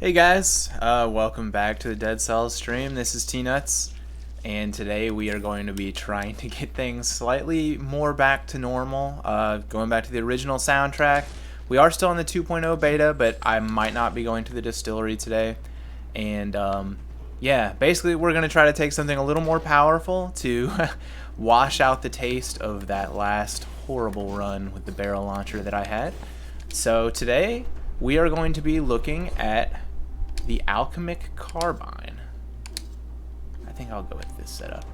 Hey guys, welcome back to the Dead Cells stream. This is T-Nuts, and today we are going to be trying to get things slightly more back to normal, going back to the original soundtrack. We are still in the 2.0 beta, but I might not be going to the distillery today. And yeah, basically we're going to try to take something a little more powerful to wash out the taste of that last horrible run with the barrel launcher that I had. So today we are going to be looking at the Alchemic Carbine. I think I'll go with this setup,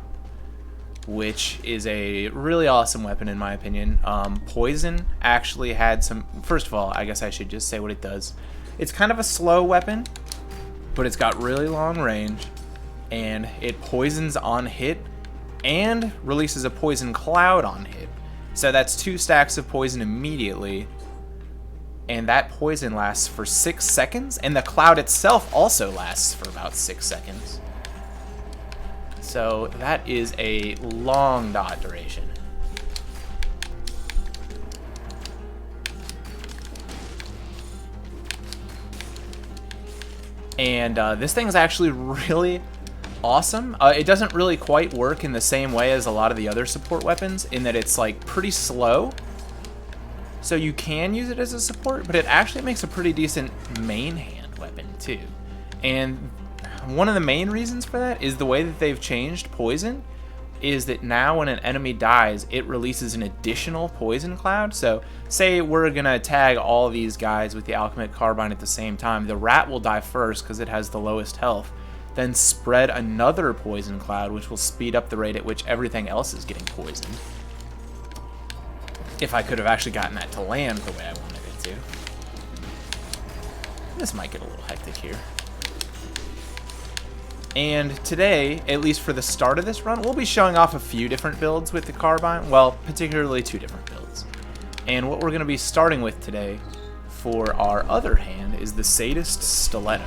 which is a really awesome weapon in my opinion. Poison actually had some... First of all, I guess I should just say what it does. It's kind of a slow weapon, but it's got really long range, and it poisons on hit and releases a poison cloud on hit. So that's 2 stacks of poison immediately. And that poison lasts for 6 seconds, and the cloud itself also lasts for about 6 seconds. So that is a long dot duration. And this thing is actually really awesome. It doesn't really quite work in the same way as a lot of the other support weapons, in that it's like pretty slow. So you can use it as a support, but it actually makes a pretty decent main hand weapon too. And one of the main reasons for that is the way that they've changed poison is that now when an enemy dies, it releases an additional poison cloud. So say we're gonna tag all these guys with the Alchemic Carbine at the same time. The rat will die first because it has the lowest health, then spread another poison cloud, which will speed up the rate at which everything else is getting poisoned. If I could have actually gotten that to land the way I wanted it to. This might get a little hectic here. And today, at least for the start of this run, we'll be showing off a few different builds with the Carbine. Well, particularly 2 different builds. And what we're going to be starting with today for our other hand is the Sadist Stiletto.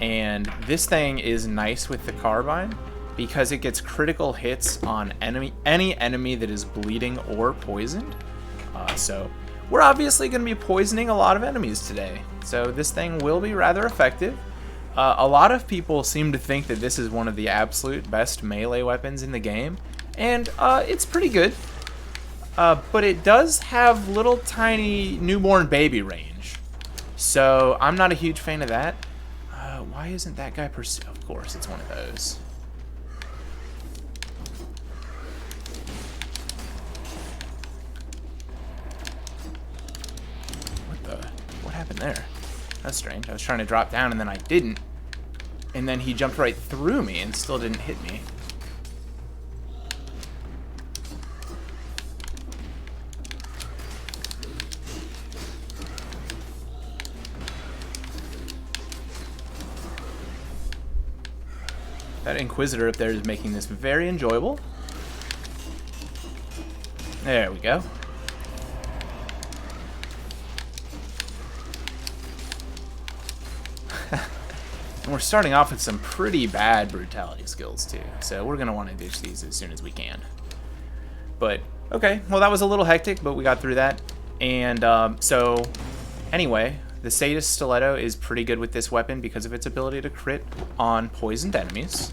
And this thing is nice with the Carbine because it gets critical hits on any enemy that is bleeding or poisoned. So we're obviously going to be poisoning a lot of enemies today. So this thing will be rather effective. A lot of people seem to think that this is one of the absolute best melee weapons in the game. And it's pretty good. But it does have little tiny newborn baby range. So I'm not a huge fan of that. Why isn't that guy pursued? Of course, it's one of those. What happened there? That's strange. I was trying to drop down and then I didn't. And then he jumped right through me and still didn't hit me. That Inquisitor up there is making this very enjoyable. There we go. And we're starting off with some pretty bad brutality skills too, so we're going to want to ditch these as soon as we can. But, okay, well that was a little hectic, but we got through that. And so, anyway, the Sadist Stiletto is pretty good with this weapon because of its ability to crit on poisoned enemies.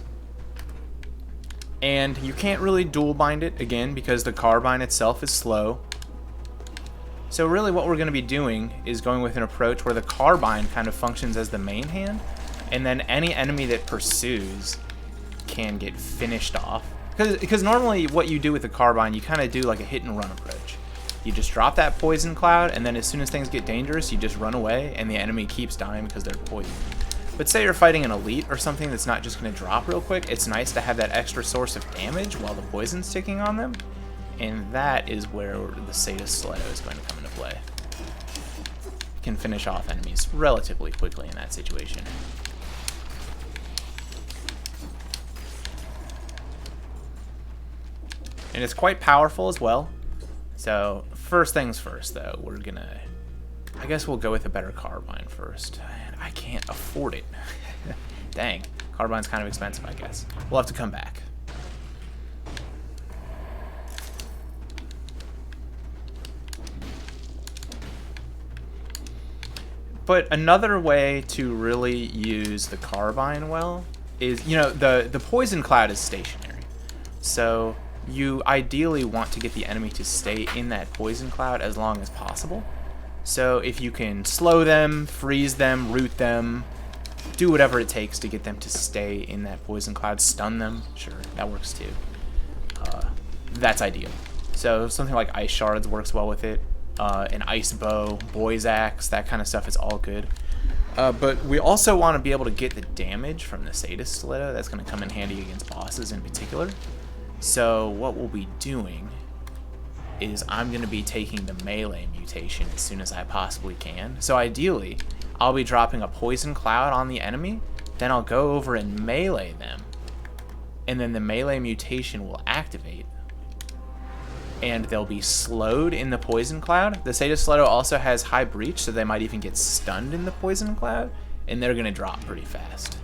And you can't really dual bind it, again, because the Carbine itself is slow. So really what we're going to be doing is going with an approach where the Carbine kind of functions as the main hand, and then any enemy that pursues can get finished off. Because normally what you do with the Carbine, you kind of do like a hit and run approach. You just drop that poison cloud, and then as soon as things get dangerous, you just run away, and the enemy keeps dying because they're poisoned. But say you're fighting an elite or something that's not just going to drop real quick, it's nice to have that extra source of damage while the poison's ticking on them. And that is where the Sadist Stiletto is going to come into play. You can finish off enemies relatively quickly in that situation. And it's quite powerful as well. So first things first though, we're gonna... I guess we'll go with a better Carbine first. I can't afford it. Dang, Carbine's kind of expensive, I guess. We'll have to come back. But another way to really use the carbine well is, you know, the poison cloud is stationary. So you ideally want to get the enemy to stay in that poison cloud as long as possible. So if you can slow them, freeze them, root them, do whatever it takes to get them to stay in that poison cloud, stun them, sure, that works too. That's ideal. So something like ice shards works well with it. An ice bow, boy's axe, that kind of stuff is all good. But we also want to be able to get the damage from the Sadist Stiletto. That's going to come in handy against bosses in particular. So what we'll be doing is I'm going to be taking the melee mutation as soon as I possibly can. So ideally, I'll be dropping a poison cloud on the enemy, then I'll go over and melee them, and then the melee mutation will activate, and they'll be slowed in the poison cloud. The Sadist Stiletto also has high breach, so they might even get stunned in the poison cloud, and they're going to drop pretty fast.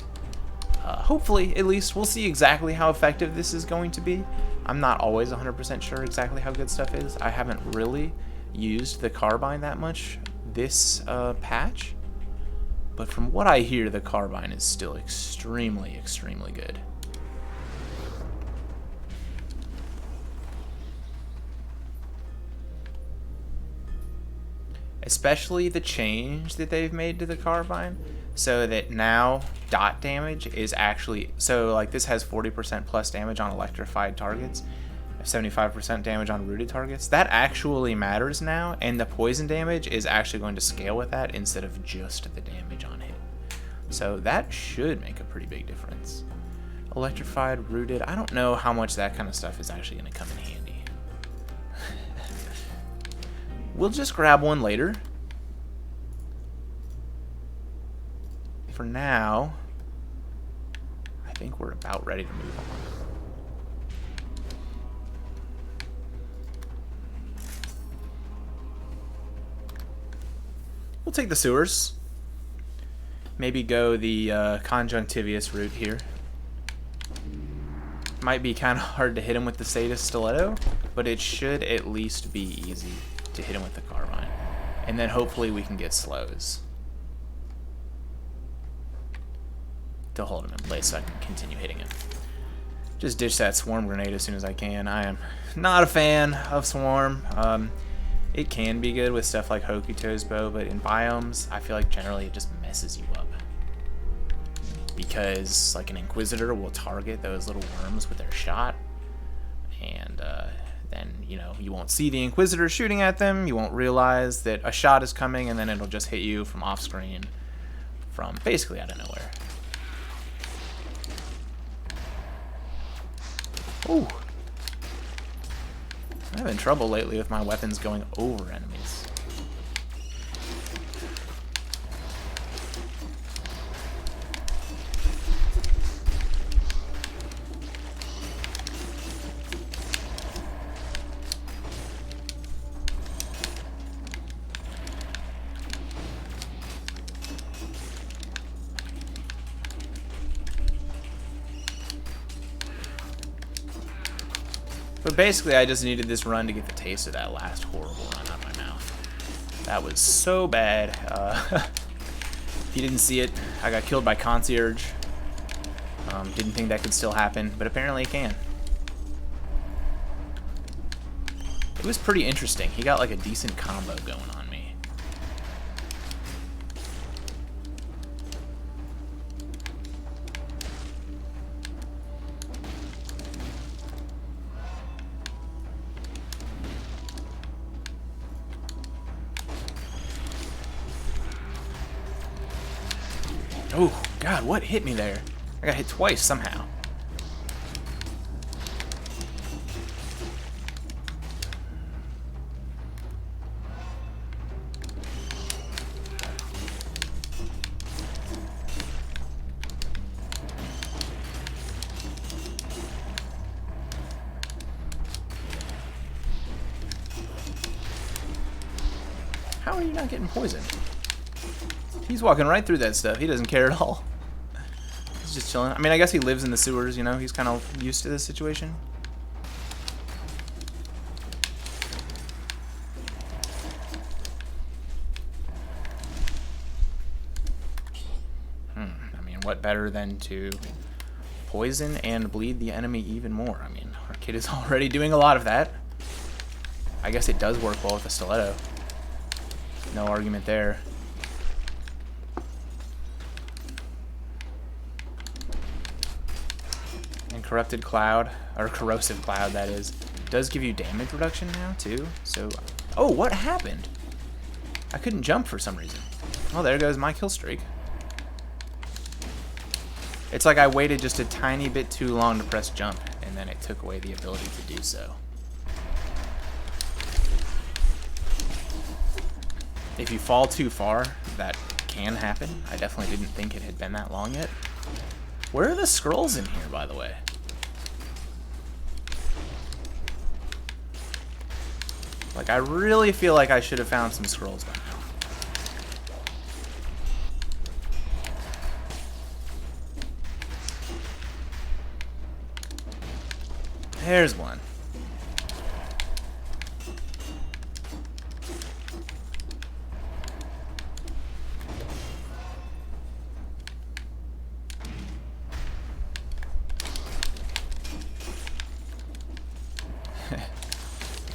Hopefully, at least, we'll see exactly how effective this is going to be. I'm not always 100% sure exactly how good stuff is. I haven't really used the carbine that much this patch, but from what I hear, the carbine is still extremely, extremely good. Especially the change that they've made to the carbine, so that now dot damage is actually, so like this has 40% plus damage on electrified targets, 75% damage on rooted targets. That actually matters now, and the poison damage is actually going to scale with that instead of just the damage on hit. So that should make a pretty big difference. Electrified, rooted, I don't know how much that kind of stuff is actually going to come in handy. We'll just grab one later. For now, I think we're about ready to move on. We'll take the sewers. Maybe go the Conjunctivius route here. Might be kind of hard to hit him with the Sadist Stiletto, but it should at least be easy to hit him with the carbine. And then hopefully we can get slows to hold him in place so I can continue hitting him. Just ditch that swarm grenade as soon as I can. I am not a fan of swarm. It can be good with stuff like Hokuto's bow, but in biomes, I feel like generally it just messes you up. Because like an Inquisitor will target those little worms with their shot, and then, you know, you won't see the Inquisitor shooting at them, you won't realize that a shot is coming, and then it'll just hit you from off screen, from basically out of nowhere. Ooh. I'm having trouble lately with my weapons going over enemies. But basically, I just needed this run to get the taste of that last horrible run out of my mouth. That was so bad. If you didn't see it, I got killed by Concierge. Didn't think that could still happen, but apparently it can. It was pretty interesting. He got like a decent combo going on me. Oh, God, what hit me there? I got hit twice somehow. How are you not getting poisoned? He's walking right through that stuff. He doesn't care at all. He's just chilling. I mean, I guess he lives in the sewers, you know? He's kind of used to this situation. what better than to poison and bleed the enemy even more? I mean, our kid is already doing a lot of that. I guess it does work well with the stiletto. No argument there. And Corrupted Cloud, or Corrosive Cloud that is, does give you damage reduction now too. So, oh, what happened? I couldn't jump for some reason. Oh, there goes my kill streak. It's like I waited just a tiny bit too long to press jump, and then it took away the ability to do so. If you fall too far, that can happen. I definitely didn't think it had been that long yet. Where are the scrolls in here, by the way? Like, I really feel like I should have found some scrolls by now. There's one.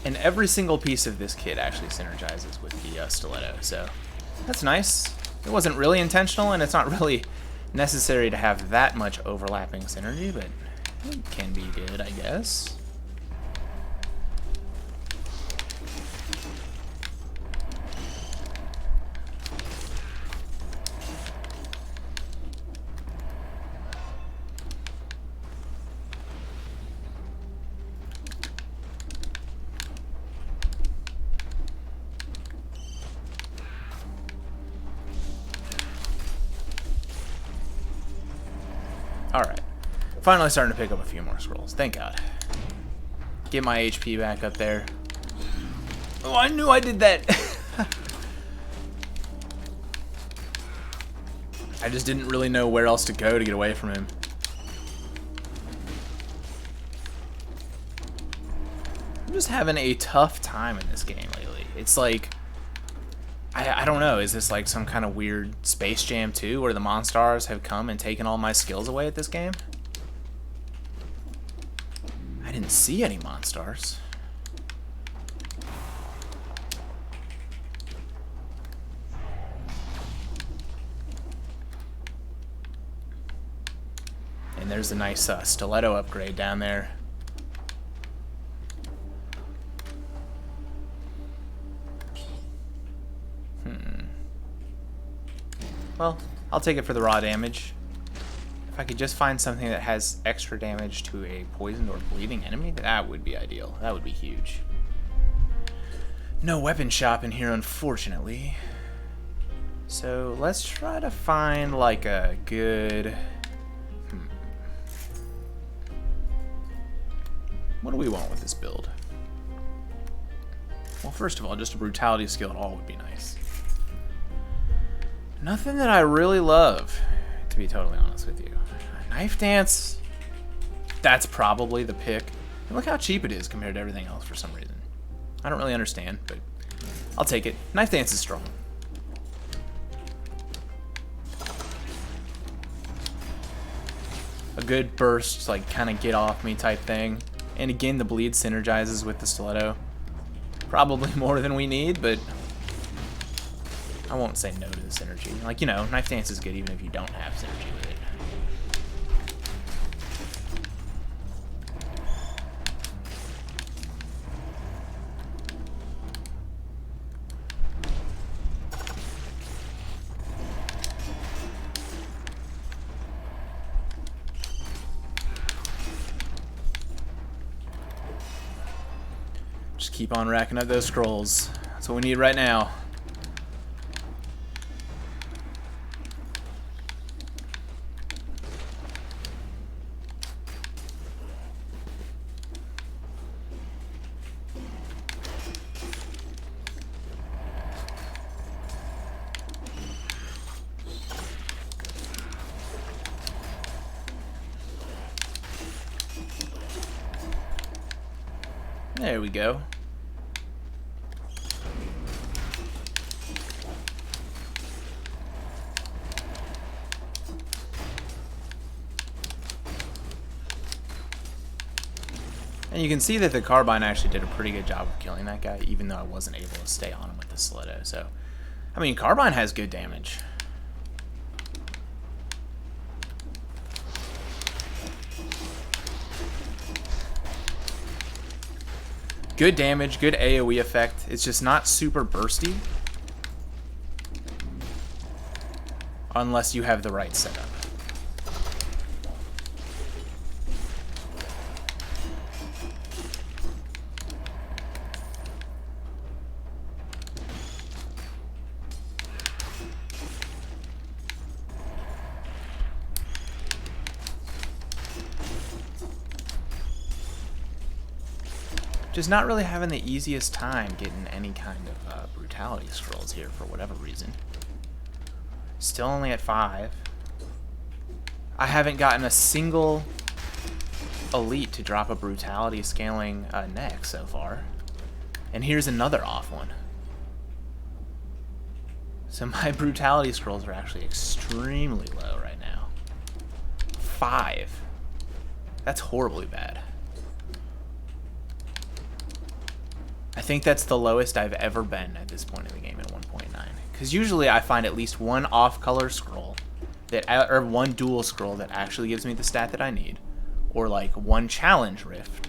And every single piece of this kit actually synergizes with the stiletto, so that's nice. It wasn't really intentional, and it's not really necessary to have that much overlapping synergy, but it can be good, I guess. Alright. Finally starting to pick up a few more scrolls. Thank God. Get my HP back up there. Oh, I knew I did that! I just didn't really know where else to go to get away from him. I'm just having a tough time in this game lately. It's like... I don't know, is this like some kind of weird Space Jam 2 where the Monstars have come and taken all my skills away at this game? I didn't see any Monstars. And there's a nice stiletto upgrade down there. Well, I'll take it for the raw damage. If I could just find something that has extra damage to a poisoned or bleeding enemy, that would be ideal. That would be huge. No weapon shop in here, unfortunately. So let's try to find like a good... What do we want with this build? Well, first of all, just a brutality skill at all would be nice. Nothing that I really love, to be totally honest with you. Knife Dance, that's probably the pick. And look how cheap it is compared to everything else for some reason. I don't really understand, but I'll take it. Knife Dance is strong. A good burst, like kind of get off me type thing. And again, the bleed synergizes with the stiletto. Probably more than we need, but I won't say no to the synergy. Like, you know, Knife Dance is good even if you don't have synergy with it. Just keep on racking up those scrolls. That's what we need right now. There we go. And you can see that the Carbine actually did a pretty good job of killing that guy, even though I wasn't able to stay on him with the Stiletto. So, I mean, Carbine has good damage. Good damage, good AoE effect. It's just not super bursty. Unless you have the right setup. Just not really having the easiest time getting any kind of brutality scrolls here for whatever reason. Still only at 5. I haven't gotten a single elite to drop a brutality scaling neck so far. And here's another off one. So my brutality scrolls are actually extremely low right now. 5. That's horribly bad. I think that's the lowest I've ever been at this point in the game at 1.9. Because usually I find at least one off-color scroll, or one dual scroll that actually gives me the stat that I need. Or like one challenge rift.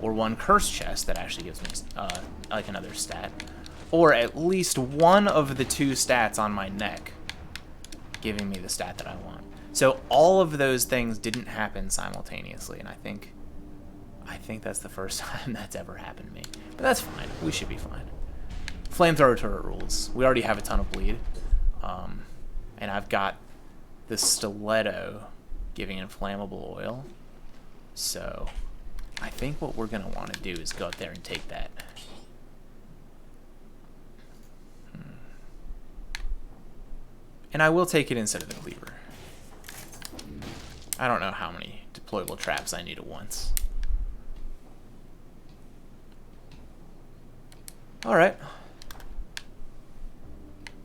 Or one curse chest that actually gives me like another stat. Or at least one of the 2 stats on my neck giving me the stat that I want. So all of those things didn't happen simultaneously, and I think that's the first time that's ever happened to me. But that's fine. We should be fine. Flamethrower turret rules. We already have a ton of bleed. And I've got the Stiletto giving inflammable oil. So I think what we're going to want to do is go up there and take that. And I will take it instead of the cleaver. I don't know how many deployable traps I need at once. Alright.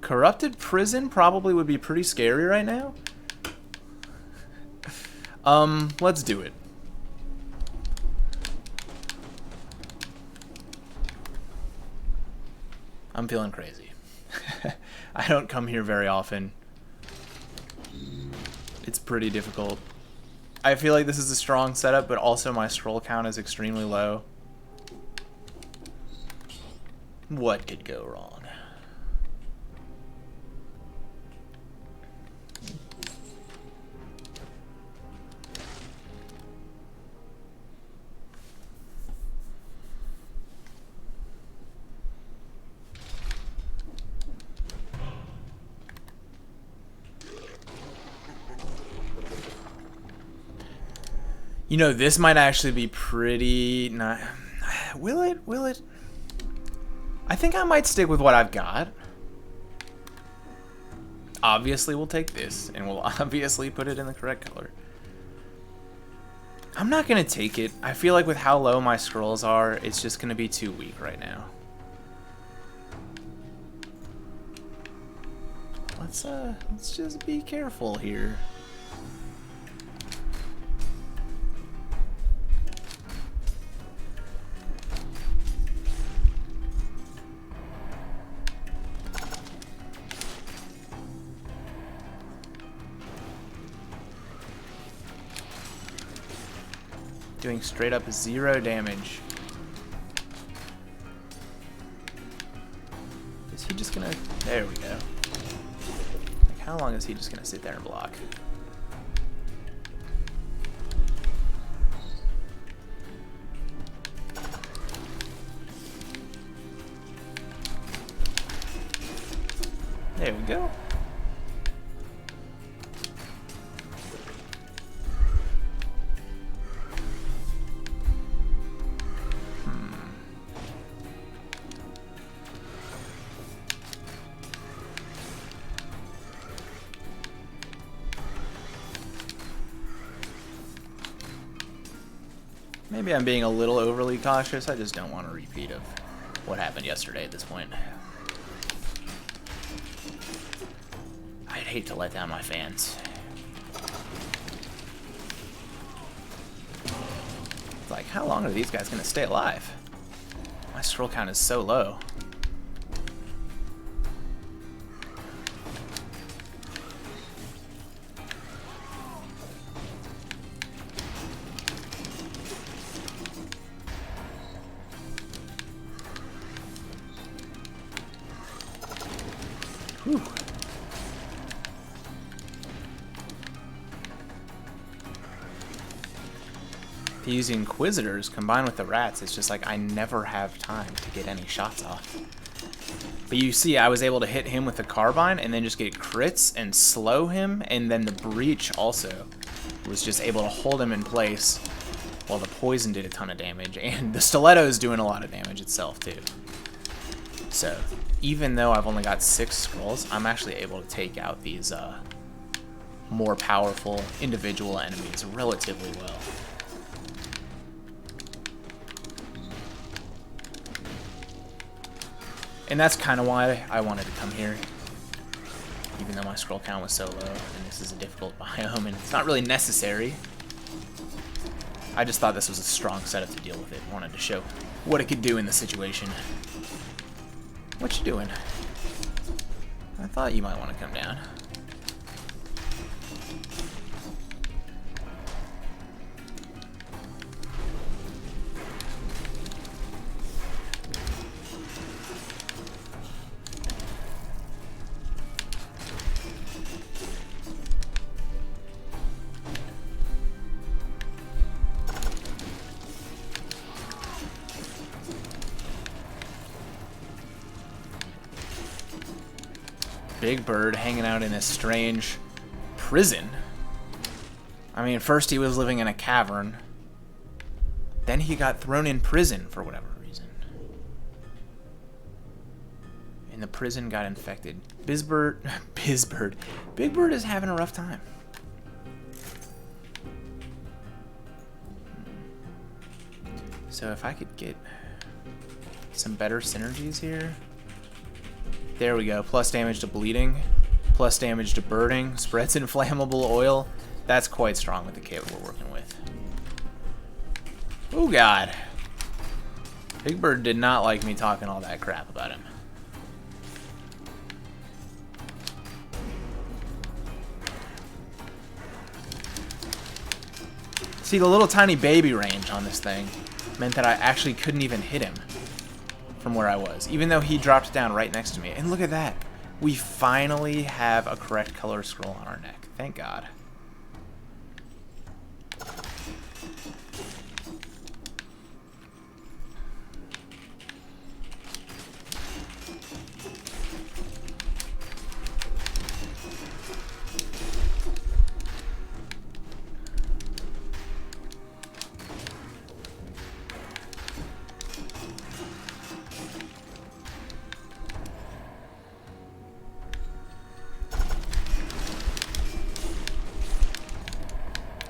Corrupted prison probably would be pretty scary right now. Let's do it. I'm feeling crazy. I don't come here very often. It's pretty difficult. I feel like this is a strong setup, but also my scroll count is extremely low. What could go wrong? You know, this might actually be pretty not. Will it? Will it? I think I might stick with what I've got. Obviously, we'll take this, and we'll obviously put it in the correct color. I'm not going to take it. I feel like with how low my scrolls are, it's just going to be too weak right now. Let's just be careful here. Doing straight up 0 damage. Is he just gonna... There we go. Like, how long is he just gonna sit there and block? There we go. Maybe I'm being a little overly cautious. I just don't want a repeat of what happened yesterday at this point. I'd hate to let down my fans. It's like, how long are these guys going to stay alive? My scroll count is so low. Whew. These Inquisitors combined with the rats, it's just like I never have time to get any shots off. But you see, I was able to hit him with the carbine and then just get crits and slow him, and then the breach also was just able to hold him in place while the poison did a ton of damage, and the stiletto is doing a lot of damage itself too. So even though I've only got 6 scrolls, I'm actually able to take out these more powerful individual enemies relatively well. And that's kind of why I wanted to come here, even though my scroll count was so low, and this is a difficult biome, and it's not really necessary. I just thought this was a strong setup to deal with it. Wanted to show what it could do in the situation. What you doing? I thought you might want to come down. Big Bird hanging out in a strange prison. I mean, first he was living in a cavern. Then he got thrown in prison for whatever reason. And the prison got infected. Big Bird is having a rough time. So if I could get some better synergies here. There we go. Plus damage to bleeding, plus damage to burning, spreads inflammable oil. That's quite strong with the kit we're working with. Oh god. Big Bird did not like me talking all that crap about him. See, the little tiny baby range on this thing meant that I actually couldn't even hit him from where I was, even though he dropped down right next to me. And look at that. We finally have a correct color scroll on our neck. Thank God.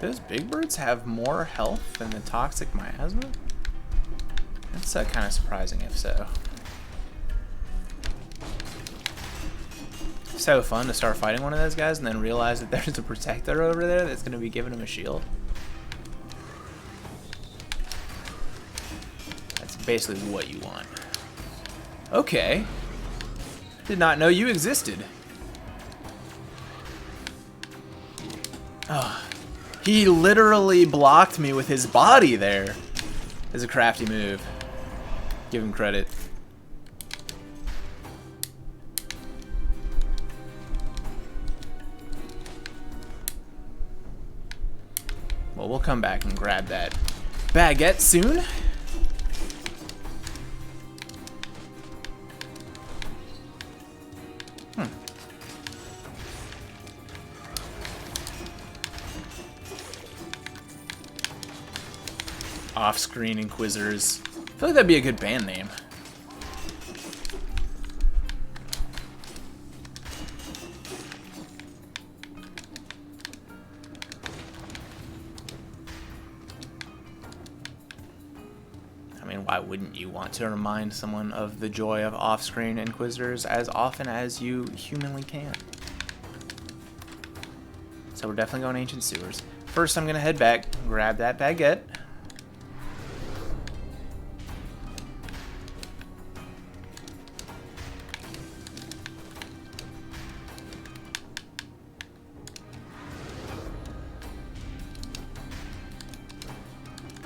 Those big birds have more health than the toxic miasma? That's kind of surprising if so. So fun to start fighting one of those guys and then realize that there's a protector over there that's going to be giving him a shield. That's basically what you want. Okay. Did not know you existed. Oh. He literally blocked me with his body there. It's a crafty move. Give him credit. Well, we'll come back and grab that baguette soon. Off-screen Inquisitors. I feel like that'd be a good band name. I mean, why wouldn't you want to remind someone of the joy of off-screen Inquisitors as often as you humanly can? So we're definitely going Ancient Sewers. First, I'm going to head back and grab that baguette.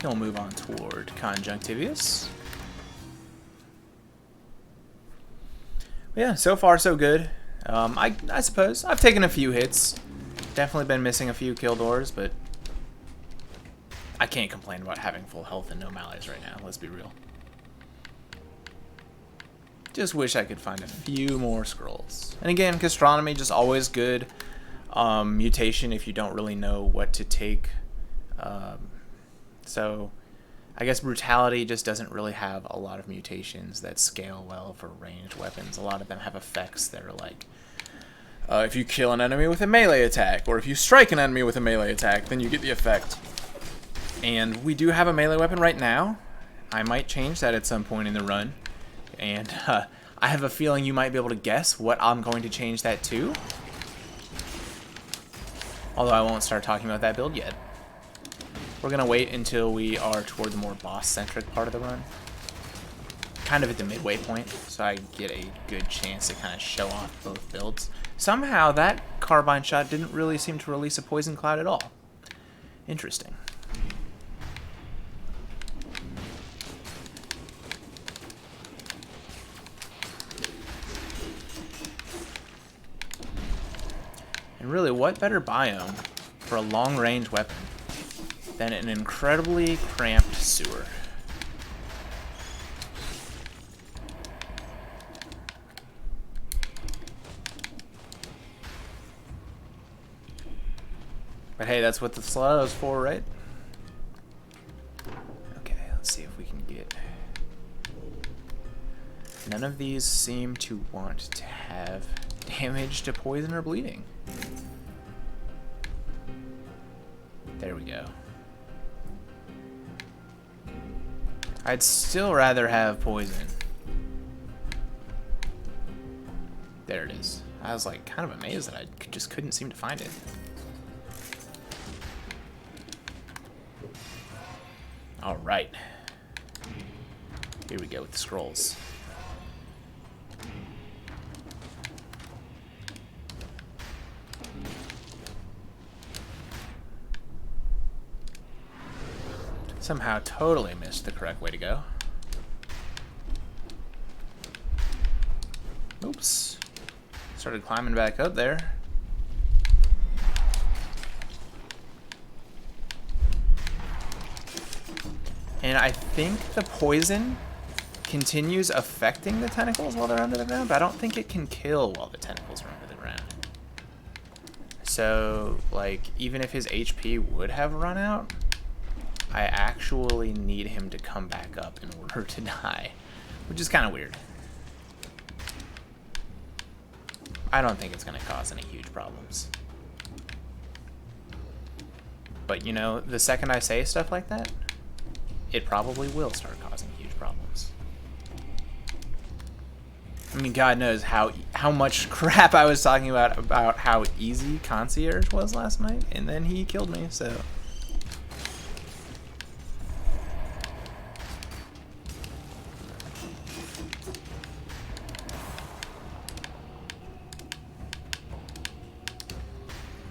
He'll move on toward Conjunctivius. Yeah, so far so good. I suppose I've taken a few hits. Definitely been missing a few kill doors, but I can't complain about having full health and no melees right now. Let's be real. Just wish I could find a few more scrolls. And again, gastronomy just always good. Mutation if you don't really know what to take. So I guess brutality just doesn't really have a lot of mutations that scale well for ranged weapons. A lot of them have effects that are like, if you kill an enemy with a melee attack, or if you strike an enemy with a melee attack, then you get the effect. And we do have a melee weapon right now. I might change that at some point in the run. And I have a feeling you might be able to guess what I'm going to change that to. Although I won't start talking about that build yet. We're going to wait until we are toward the more boss-centric part of the run. Kind of at the midway point, so I get a good chance to kind of show off both builds. Somehow that carbine shot didn't really seem to release a poison cloud at all. Interesting. And really, what better biome for a long-range weapon than an incredibly cramped sewer? But hey, that's what the Stiletto is for, right? Okay, let's see if we can get... None of these seem to want to have damage to poison or bleeding. There we go. I'd still rather have poison. There it is. I was like kind of amazed that I just couldn't seem to find it. All right. Here we go with the scrolls. Somehow totally missed the correct way to go. Oops. Started climbing back up there. And I think the poison continues affecting the tentacles while they're under the ground, but I don't think it can kill while the tentacles are under the ground. So, like, even if his HP would have run out, I actually need him to come back up in order to die, which is kind of weird. I don't think it's going to cause any huge problems. But, you know, the second I say stuff like that, it probably will start causing huge problems. I mean, God knows how much crap I was talking about how easy Concierge was last night, and then he killed me, so...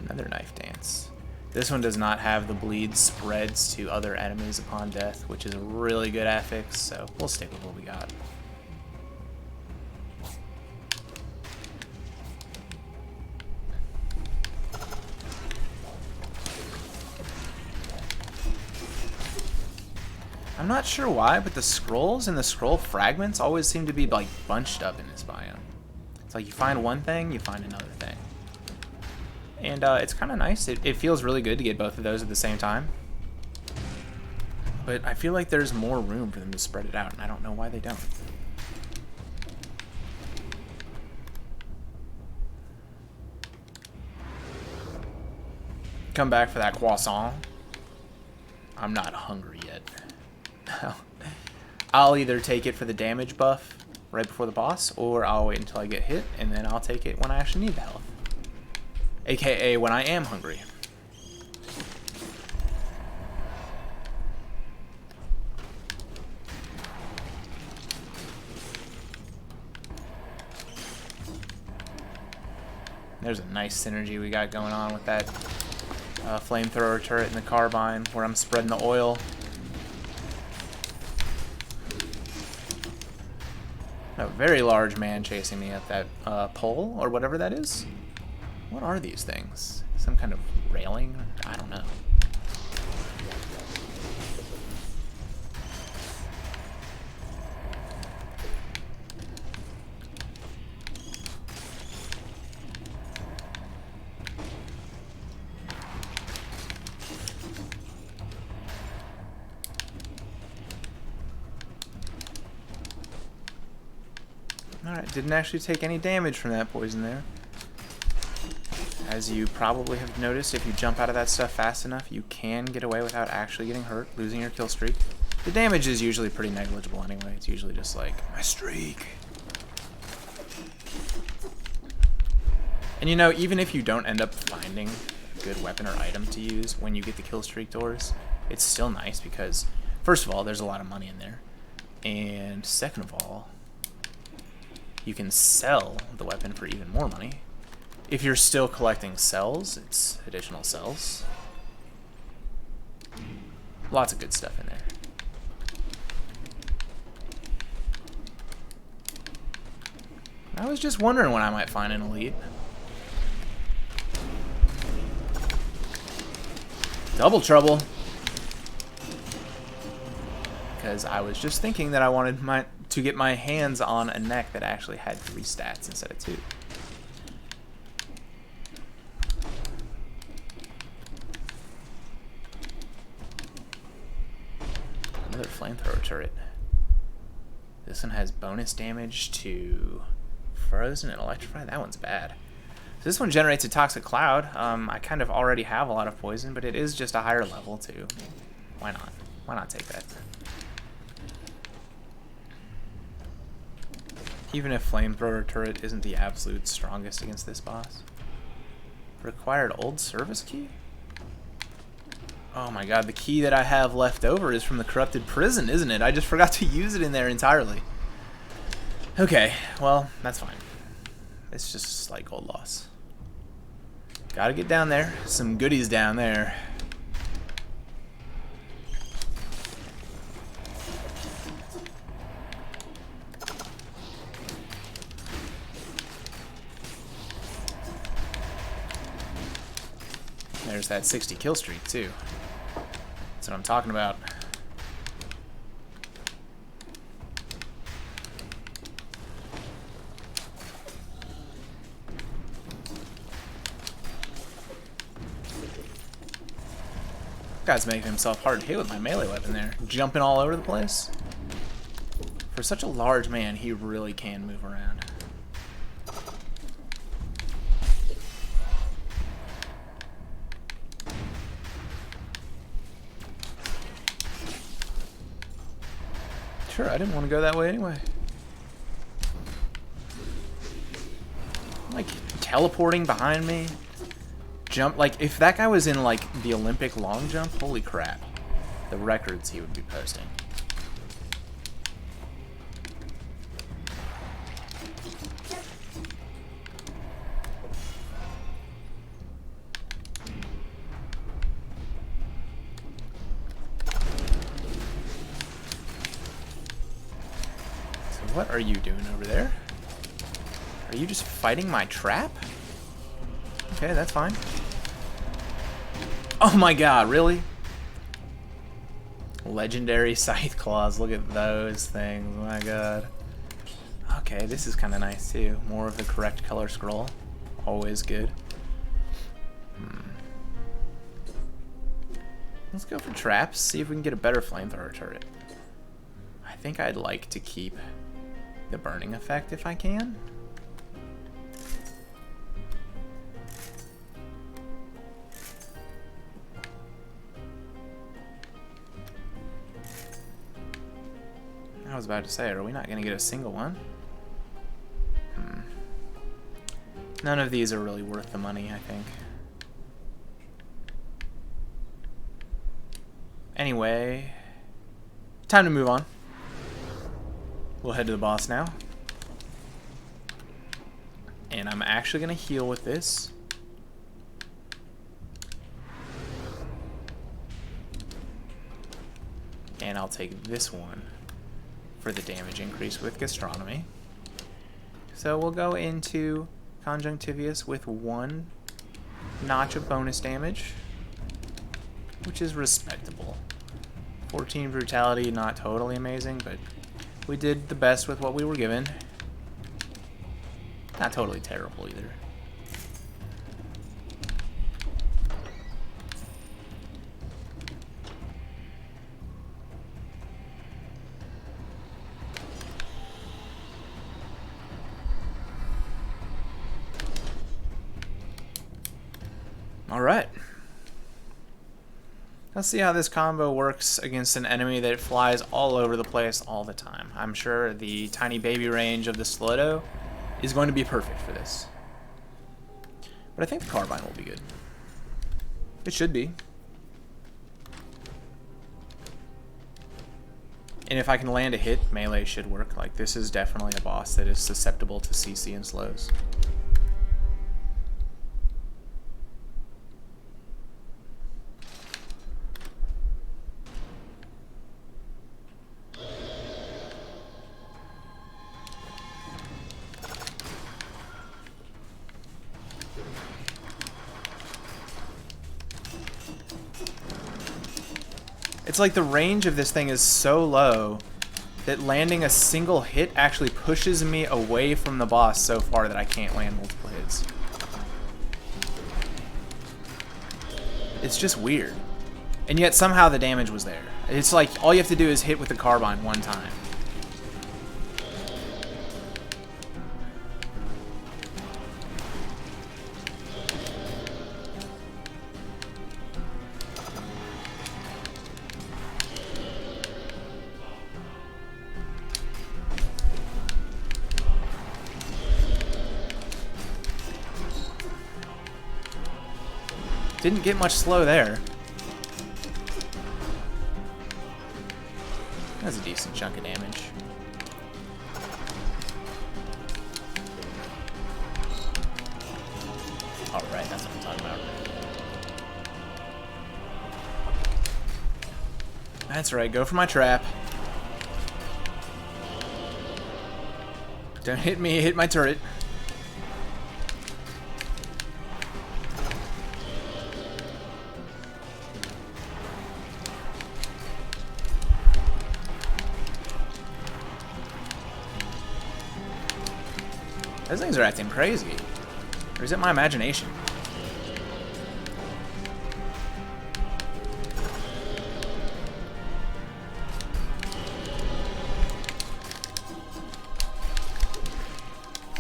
Another knife dance. This one does not have the bleed spreads to other enemies upon death, which is a really good affix, so we'll stick with what we got. I'm not sure why, but the scrolls and the scroll fragments always seem to be like bunched up in this biome. It's like you find one thing, you find another thing. And it's kind of nice. It feels really good to get both of those at the same time. But I feel like there's more room for them to spread it out, and I don't know why they don't. Come back for that croissant. I'm not hungry yet. I'll either take it for the damage buff right before the boss, or I'll wait until I get hit, and then I'll take it when I actually need the health. AKA when I am hungry. There's a nice synergy we got going on with that flamethrower turret and the carbine, where I'm spreading the oil very large man chasing me at that pole, or whatever that is. What are these things? Some kind of railing? I don't know. Alright, didn't actually take any damage from that poison there. As you probably have noticed, if you jump out of that stuff fast enough, you can get away without actually getting hurt, losing your kill streak. The damage is usually pretty negligible anyway. It's usually just like, my streak. And you know, even if you don't end up finding a good weapon or item to use when you get the kill streak doors, it's still nice because, first of all, there's a lot of money in there. And second of all, you can sell the weapon for even more money. If you're still collecting cells, it's additional cells. Lots of good stuff in there. I was just wondering when I might find an elite. Double trouble. Because I was just thinking that I wanted to get my hands on a neck that actually had 3 stats instead of 2. Another flamethrower turret. This one has bonus damage to frozen and electrify. That one's bad. So this one generates a toxic cloud. I kind of already have a lot of poison, but it is just a higher level too. Why not? Why not take that? Even if flamethrower turret isn't the absolute strongest against this boss. Required old service key? Oh my god, the key that I have left over is from the corrupted prison, isn't it? I just forgot to use it in there entirely. Okay, well, that's fine. It's just a slight gold loss. Gotta get down there. Some goodies down there. There's that 60 kill streak too. That's what I'm talking about. Guy's making himself hard to hit with my melee weapon there. Jumping all over the place. For such a large man, he really can move around. Sure, I didn't want to go that way anyway. Like, teleporting behind me. Jump, like, if that guy was in, like, the Olympic long jump, holy crap. The records he would be posting. What are you doing over there? Are you just fighting my trap? Okay, that's fine. Oh my god, really? Legendary scythe claws, look at those things, my god. Okay, this is kind of nice too. More of the correct color scroll. Always good. Let's go for traps, see if we can get a better flamethrower turret. I think I'd like to keep the burning effect if I can. I was about to say, are we not going to get a single one? None of these are really worth the money, I think. Anyway, time to move on. We'll head to the boss now. And I'm actually going to heal with this. And I'll take this one for the damage increase with gastronomy. So we'll go into Conjunctivius with 1 notch of bonus damage, which is respectable. 14 brutality, not totally amazing, but we did the best with what we were given. Not totally terrible either. Alright. Let's see how this combo works against an enemy that flies all over the place all the time. I'm sure the tiny baby range of the Stiletto is going to be perfect for this. But I think the Carbine will be good. It should be. And if I can land a hit, melee should work. Like, this is definitely a boss that is susceptible to CC and slows. It's like the range of this thing is so low that landing a single hit actually pushes me away from the boss so far that I can't land multiple hits. It's just weird. And yet somehow the damage was there. It's like all you have to do is hit with the Carbine 1 time. Didn't get much slow there. That's a decent chunk of damage. Alright, that's what I'm talking about. That's right, go for my trap. Don't hit me, hit my turret. Those things are acting crazy. Or is it my imagination?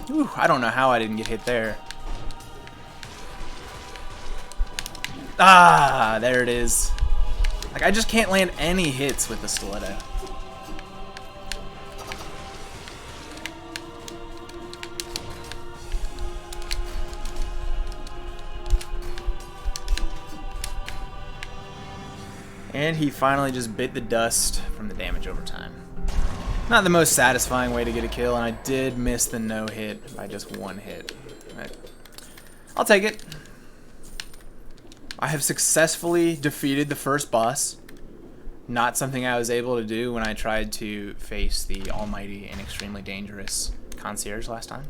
Ooh, I don't know how I didn't get hit there. Ah, there it is. Like, I just can't land any hits with the Stiletto. And he finally just bit the dust from the damage over time. Not the most satisfying way to get a kill, and I did miss the no-hit by just 1 hit. But I'll take it. I have successfully defeated the first boss. Not something I was able to do when I tried to face the almighty and extremely dangerous concierge last time.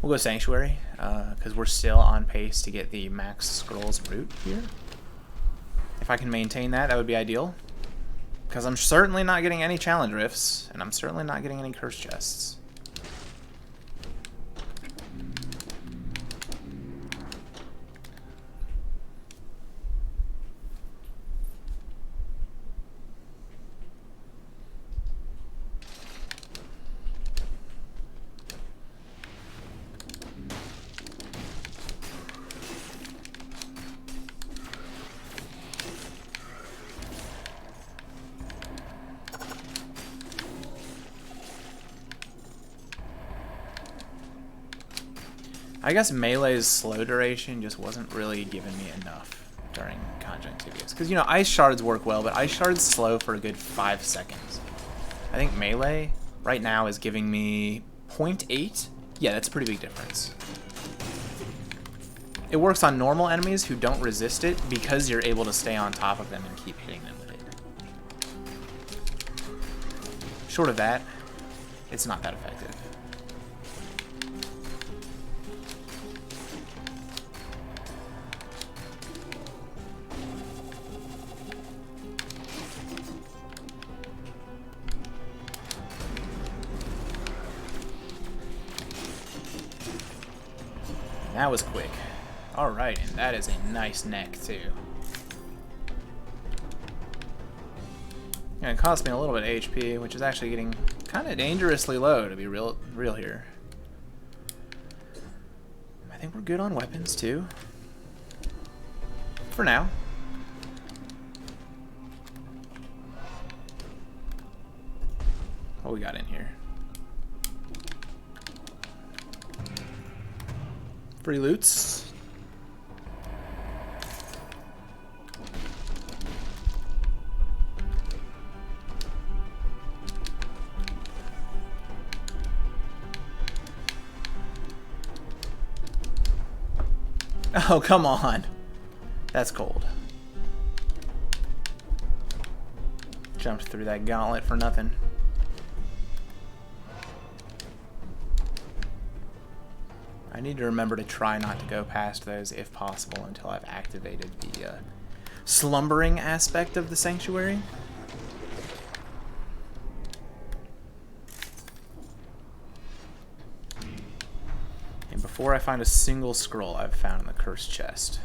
We'll go Sanctuary, because we're still on pace to get the max scrolls route here. If I can maintain that, that would be ideal. Because I'm certainly not getting any challenge rifts, and I'm certainly not getting any curse chests. I guess melee's slow duration just wasn't really giving me enough during Conjunctivius. Because, you know, Ice Shards work well, but Ice Shards slow for a good 5 seconds. I think melee right now is giving me 0.8. Yeah, that's a pretty big difference. It works on normal enemies who don't resist it because you're able to stay on top of them and keep hitting them with it. Short of that, it's not that effective. That was quick. Alright, and that is a nice neck, too. And it cost me a little bit of HP, which is actually getting kind of dangerously low, to be real here. I think we're good on weapons, too. For now. What we got in here? Free loots. Oh, come on. That's cold. Jumped through that gauntlet for nothing. I need to remember to try not to go past those if possible until I've activated the slumbering aspect of the sanctuary. And before I find a single scroll I've found in the cursed chest.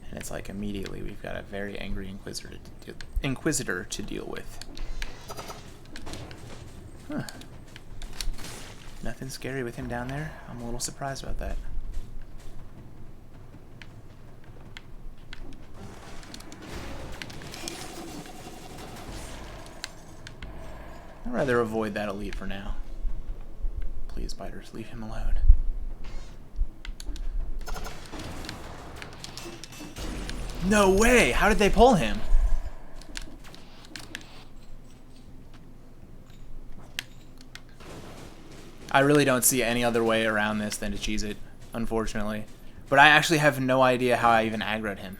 And it's like immediately we've got a very angry Inquisitor to deal with. Huh. Nothing scary with him down there. I'm a little surprised about that. I'd rather avoid that elite for now. Please, biters, leave him alone. No way! How did they pull him? I really don't see any other way around this than to cheese it, unfortunately. But I actually have no idea how I even aggroed him.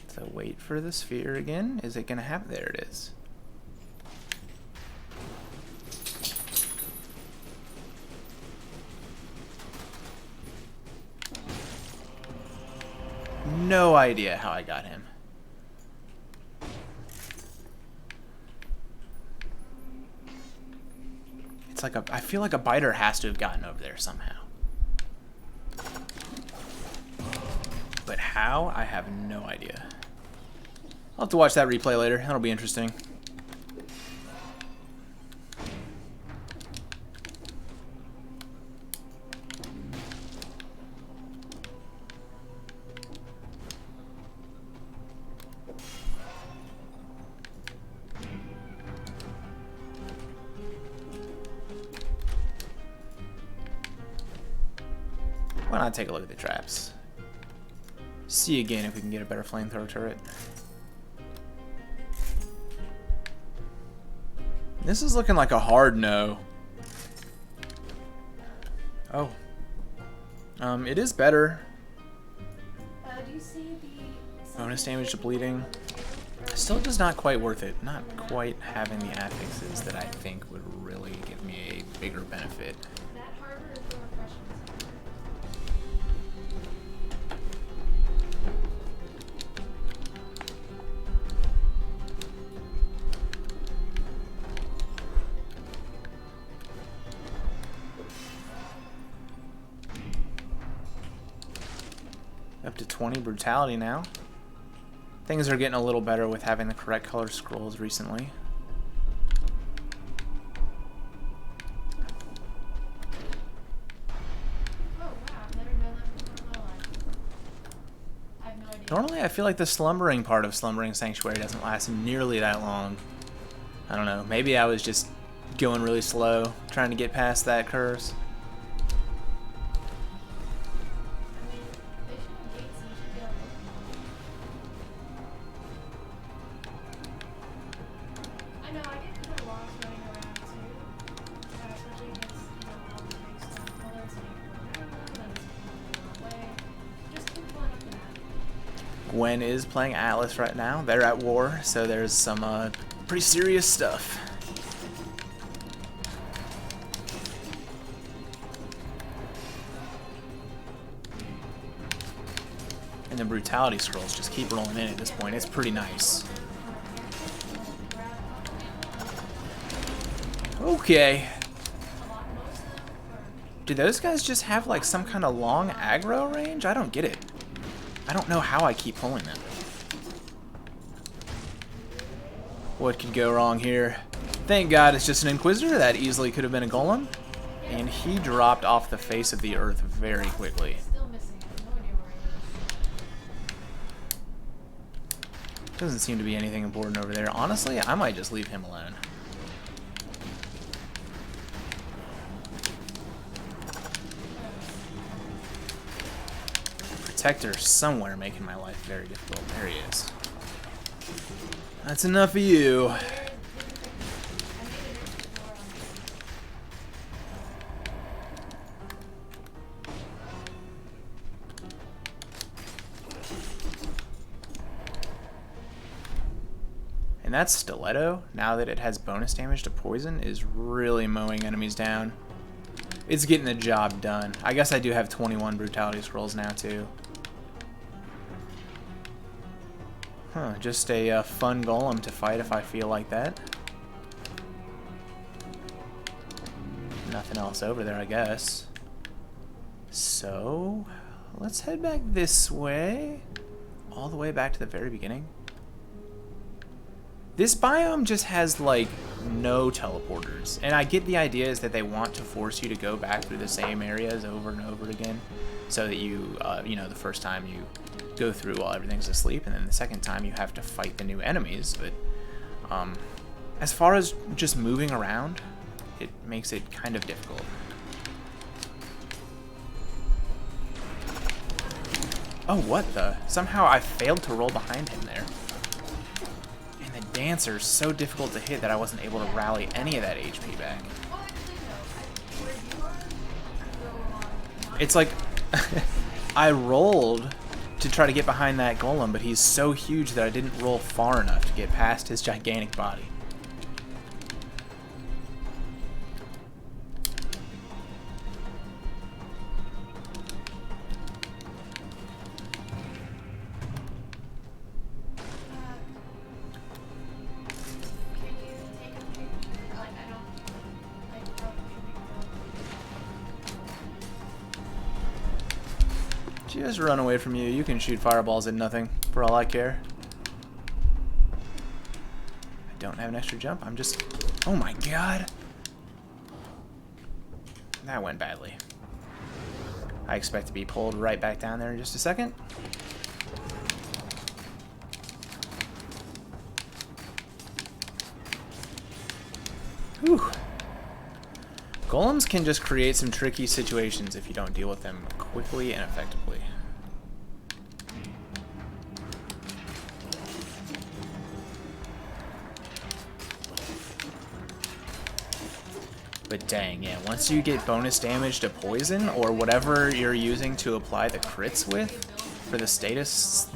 So wait for the sphere again. Is it gonna happen? There it is. No idea how I got him. It's like I feel like a biter has to have gotten over there somehow. But how? I have no idea. I'll have to watch that replay later. That'll be interesting. Why not take a look at the traps? See again if we can get a better flamethrower turret. This is looking like a hard no. Oh. It is better. Do you see the Bonus damage to bleeding. Still just not quite worth it. Not quite having the affixes that I think would really give me a bigger benefit. that harbor is the refreshments? Up to 20 brutality now. Things are getting a little better with having the correct color scrolls recently. Oh wow, I've never done that before in my life. I have no idea. Normally I feel like the slumbering part of Slumbering Sanctuary doesn't last nearly that long. I don't know, maybe I was just going really slow, trying to get past that curse. I mean, they should have gates and you should be able to open them. Gwen is playing Atlas right now. They're at war, so there's some pretty serious stuff. And the brutality scrolls just keep rolling in at this point. It's pretty nice. Okay. Do those guys just have like some kind of long aggro range? I don't get it. I don't know how I keep pulling them. What could go wrong here? Thank God it's just an Inquisitor. That easily could have been a Golem. And he dropped off the face of the earth very quickly. Doesn't seem to be anything important over there. Honestly, I might just leave him alone. Protector somewhere making my life very difficult. There he is. That's enough of you. And that Stiletto, now that it has bonus damage to poison, is really mowing enemies down. It's getting the job done. I guess I do have 21 brutality scrolls now too. Huh, just a fun golem to fight if I feel like that. Nothing else over there, I guess. So, let's head back this way. All the way back to the very beginning. This biome just has, like, no teleporters. And I get the idea is that they want to force you to go back through the same areas over and over again. So that you, you know, the first time you go through while everything's asleep, and then the second time you have to fight the new enemies. But as far as just moving around, it makes it kind of difficult. Oh, what the? Somehow I failed to roll behind him there. And the Dancer's so difficult to hit that I wasn't able to rally any of that HP back. It's like I rolled to try to get behind that golem, but he's so huge that I didn't roll far enough to get past his gigantic body. Just run away from you. You can shoot fireballs at nothing, for all I care. I don't have an extra jump. I'm just... Oh my god! That went badly. I expect to be pulled right back down there in just a second. Whew. Golems can just create some tricky situations if you don't deal with them quickly and effectively. But dang, yeah, once you get bonus damage to poison, or whatever you're using to apply the crits with, for the Sadist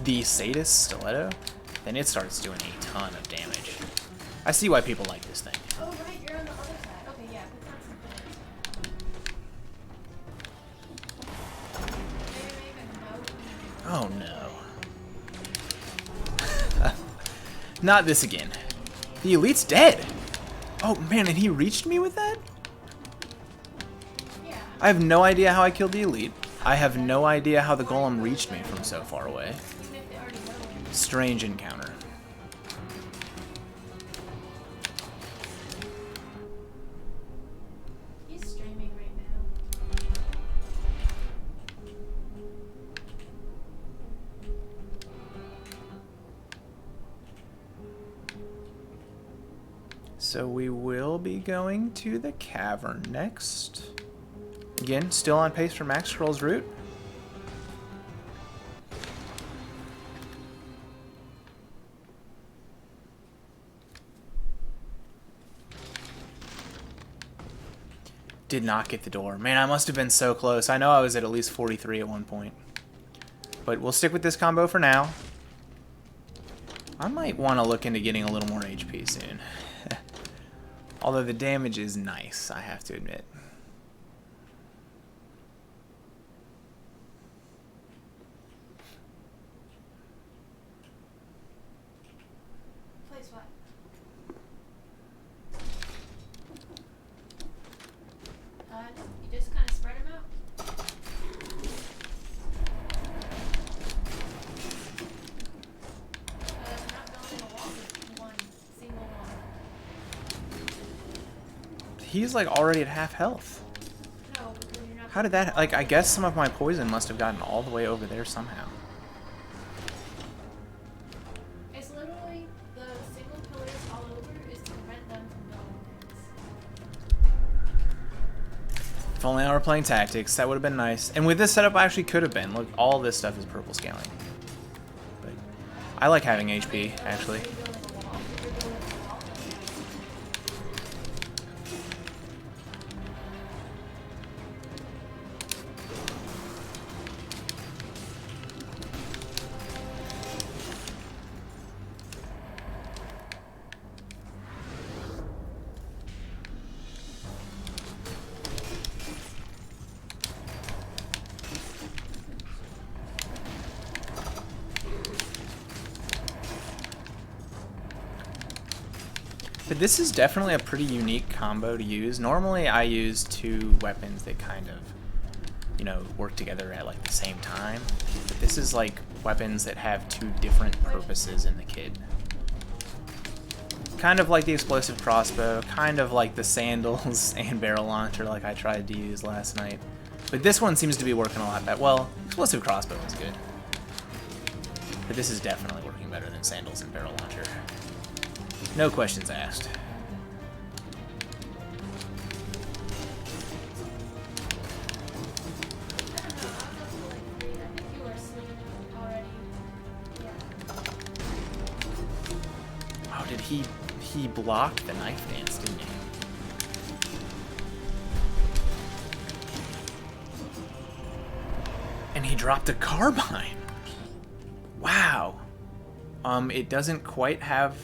Stiletto, then it starts doing a ton of damage. I see why people like this thing. Oh, right, you're on the other side. Okay, yeah, put down some things. Oh no. Not this again. The Elite's dead! Oh man, and he reached me with that? Yeah. I have no idea how I killed the Elite. I have no idea how the Golem reached me from so far away. Even if they already know. Strange encounter. He's streaming right now. So we will be going to the Cavern next. Again, still on pace for Max Scroll's route. Did not get the door. Man, I must have been so close. I know I was at least 43 at one point. But we'll stick with this combo for now. I might want to look into getting a little more HP soon. Although the damage is nice, I have to admit. Place what? You just kind of spread them out. We're not building a wall with one single one. He's like already at half health. No, because you're not. How did that, like, I guess some of my poison must have gotten all the way over there somehow. It's literally the single pillars all over is to prevent them from building things. If only I were playing tactics, that would have been nice. And with this setup, I actually could have been. Look, all this stuff is purple scaling. But I like having HP, actually. You're building a wall. You're building a wall. But this is definitely a pretty unique combo to use. Normally I use two weapons that kind of, you know, work together at like the same time. But this is like weapons that have two different purposes in the kit. Kind of like the explosive crossbow, kind of like the sandals and barrel launcher like I tried to use last night. But this one seems to be working a lot better. Well, explosive crossbow is good. But this is definitely working better than sandals and barrel launcher. No questions asked. I don't know. I was up to like 3. I think you were asleep already. Yeah. Oh, did he blocked the knife dance, didn't he? And he dropped a carbine. Wow. It doesn't quite have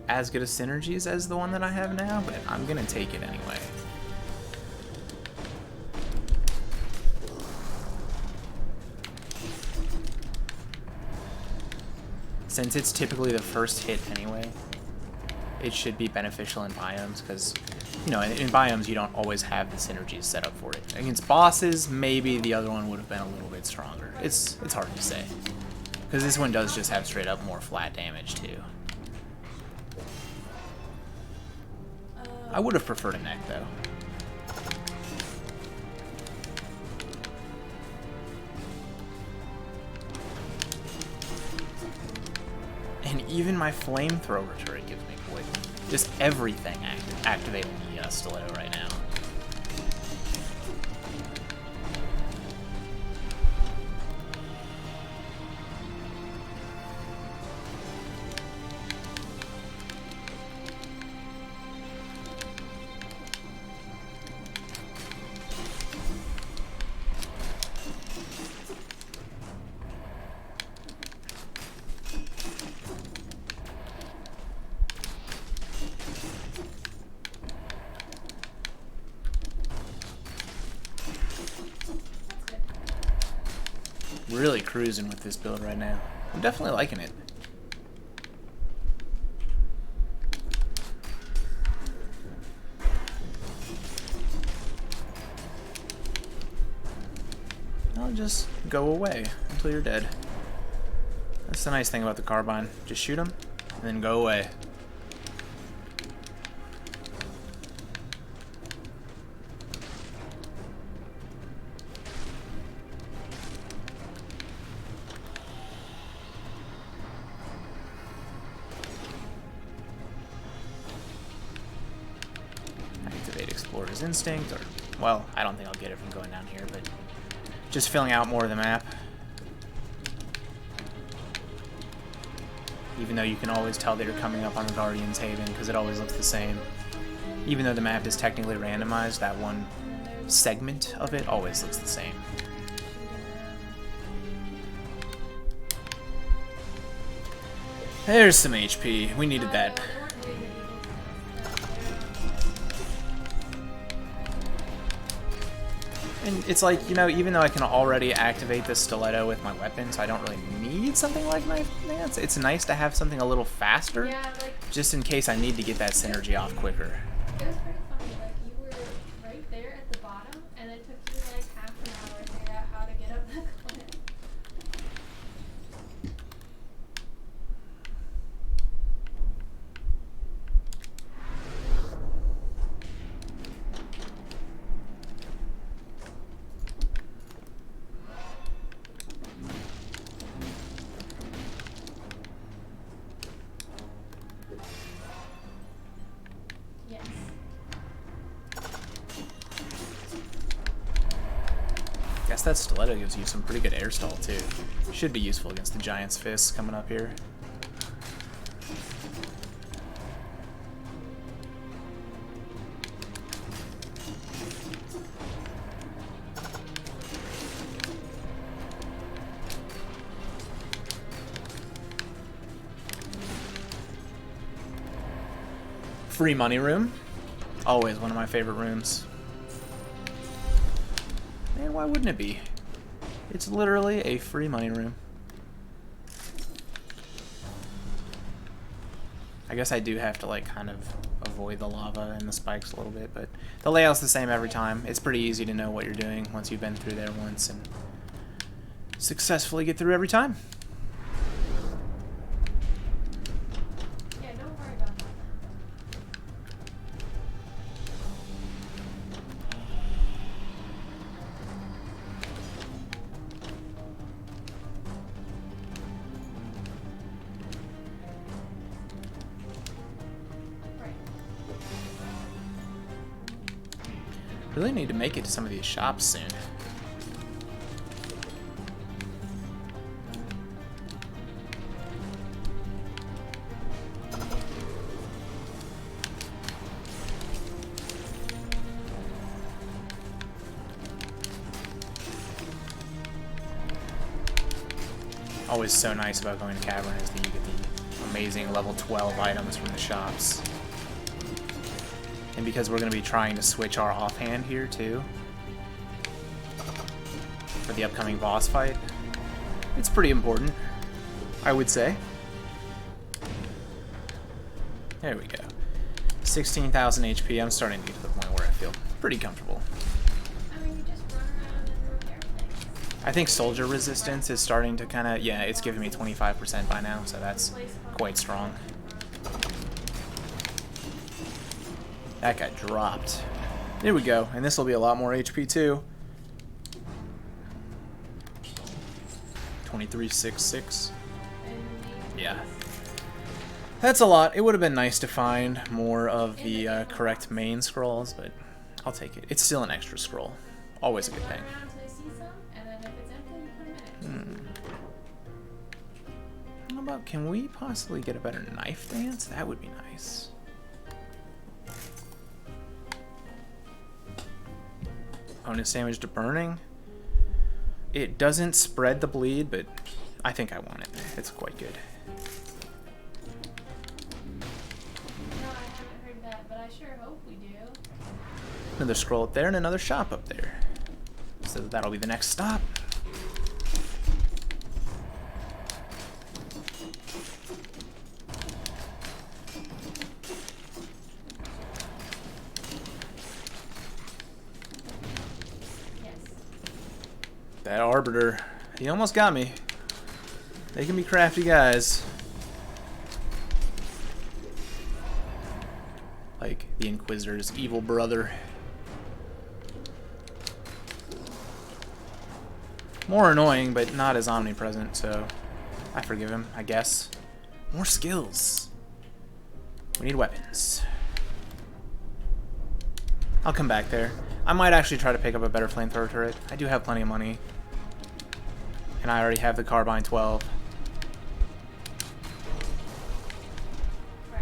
as good a synergies as the one that I have now, but I'm gonna take it anyway. Since it's typically the first hit anyway, it should be beneficial in biomes, because, you know, in biomes you don't always have the synergies set up for it. Against bosses, maybe the other one would have been a little bit stronger. It's hard to say, because this one does just have straight up more flat damage too. I would have preferred a neck though. And even my flamethrower turret gives me poison. Just everything activating the stiletto right now. Really cruising with this build right now. I'm definitely liking it. I'll just go away until you're dead. That's the nice thing about the carbine. Just shoot them and then go away. Explorer's Instinct, or, well, I don't think I'll get it from going down here, but just filling out more of the map. Even though you can always tell that you're coming up on the Guardian's Haven, because it always looks the same. Even though the map is technically randomized, that one segment of it always looks the same. There's some HP. We needed that. No, they weren't doing the evil stuff. And it's like, you know, even though I can already activate the stiletto with my weapon, so I don't really need something like knife dance, it's nice to have something a little faster, Yeah, like, just in case I need to get that synergy off quicker. it was pretty funny. Like, you were right there at the bottom, and it took you like half an hour to figure out how to get up the cliff. Yes. Guess that stiletto gives you some pretty good air stall too. Should be useful against the giant's fists coming up here. Free money room. Always one of my favorite rooms. And why wouldn't it be? It's literally a free money room. I guess I do have to like kind of avoid the lava and the spikes a little bit, but the layout's the same every time. It's pretty easy to know what you're doing once you've been through there once and successfully get through every time. Yeah, don't worry about that. Right. Really need to make it to some of these shops soon. Always so nice about going to Cavern is that you get the amazing level 12 items from the shops. And because we're going to be trying to switch our offhand here too for the upcoming boss fight, it's pretty important, I would say. There we go. 16,000 HP. I'm starting to get to the point where I feel pretty comfortable. I mean, you just run around and repair things. I think soldier resistance is starting to kind of, yeah, it's giving me 25% by now, so that's quite strong. That got dropped. There we go, and this will be a lot more HP too. 2366. Yeah. That's a lot. It would have been nice to find more of the correct main scrolls, but I'll take it. It's still an extra scroll. Always a good thing. Run around until you see some, and then if it's empty, you put them in it. How about, can we possibly get a better knife dance? That would be nice. Bonus damage to burning. It doesn't spread the bleed, but I think I want it. It's quite good. No, I haven't heard that, but I sure hope we do. Another scroll up there and another shop up there. So that'll be the next stop. Yes. That Arbiter, he almost got me. They can be crafty guys. Like the Inquisitor's evil brother. More annoying, but not as omnipresent, so I forgive him, I guess. More skills. We need weapons. I'll come back there. I might actually try to pick up a better flamethrower turret. I do have plenty of money. And I already have the Carbine 12. Right.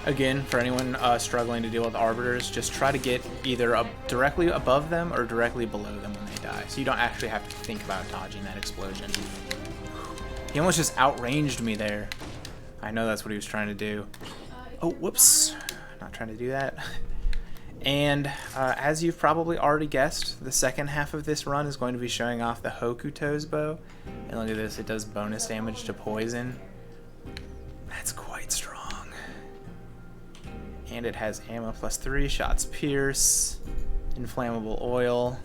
Again, for anyone struggling to deal with arbiters, just try to get either directly above them or directly below them when they die, so you don't actually have to think about dodging that explosion. He almost just outranged me there. I know that's what he was trying to do. Oh, whoops. Not trying to do that. And as you've probably already guessed, the second half of this run is going to be showing off the Hokuto's bow. And look at this, it does bonus damage to poison. That's quite strong. And it has ammo +3, shots pierce, inflammable oil.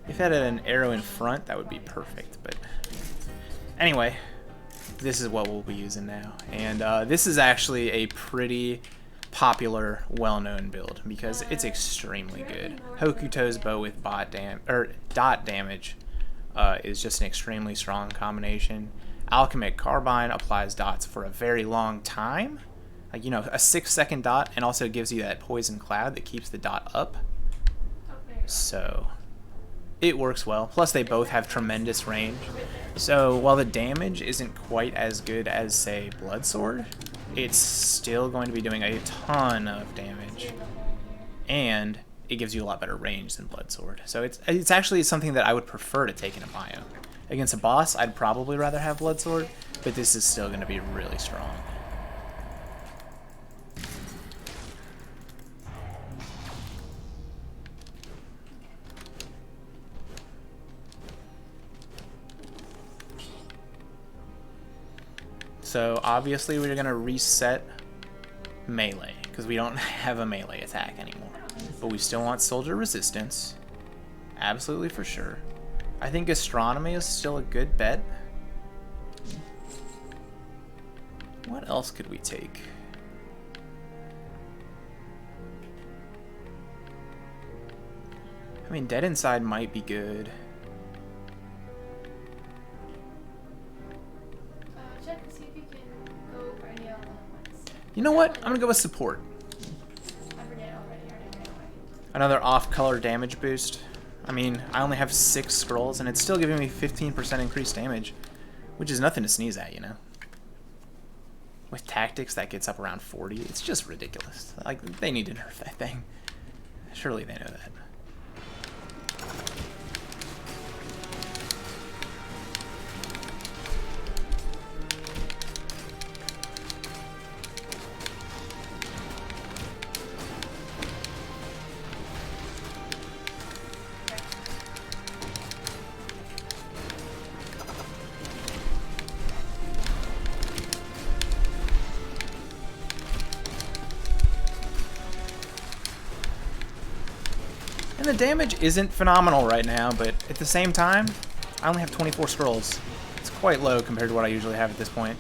If it had an arrow in front, that would be perfect. But anyway, this is what we'll be using now. And this is actually a pretty popular, well-known build because it's extremely good. Hokuto's bow with dot damage is just an extremely strong combination. Alchemic Carbine applies dots for a very long time. Like, you know, a 6-second dot, and also gives you that poison cloud that keeps the dot up. So it works well. Plus they both have tremendous range. So while the damage isn't quite as good as, say, Blood Sword, it's still going to be doing a ton of damage. And it gives you a lot better range than Blood Sword. So it's actually something that I would prefer to take in a Biome. Against a boss, I'd probably rather have Blood Sword, but this is still going to be really strong. So obviously we're going to reset melee, because we don't have a melee attack anymore. But we still want soldier resistance. Absolutely for sure. I think astronomy is still a good bet. What else could we take? I mean, Dead Inside might be good. You know what? I'm gonna go with support. Another off-color damage boost. I mean, I only have 6 scrolls, and it's still giving me 15% increased damage, which is nothing to sneeze at, you know. With tactics, that gets up around 40. It's just ridiculous. Like, they need to nerf that thing. Surely they know that. And the damage isn't phenomenal right now, but at the same time, I only have 24 scrolls. It's quite low compared to what I usually have at this point.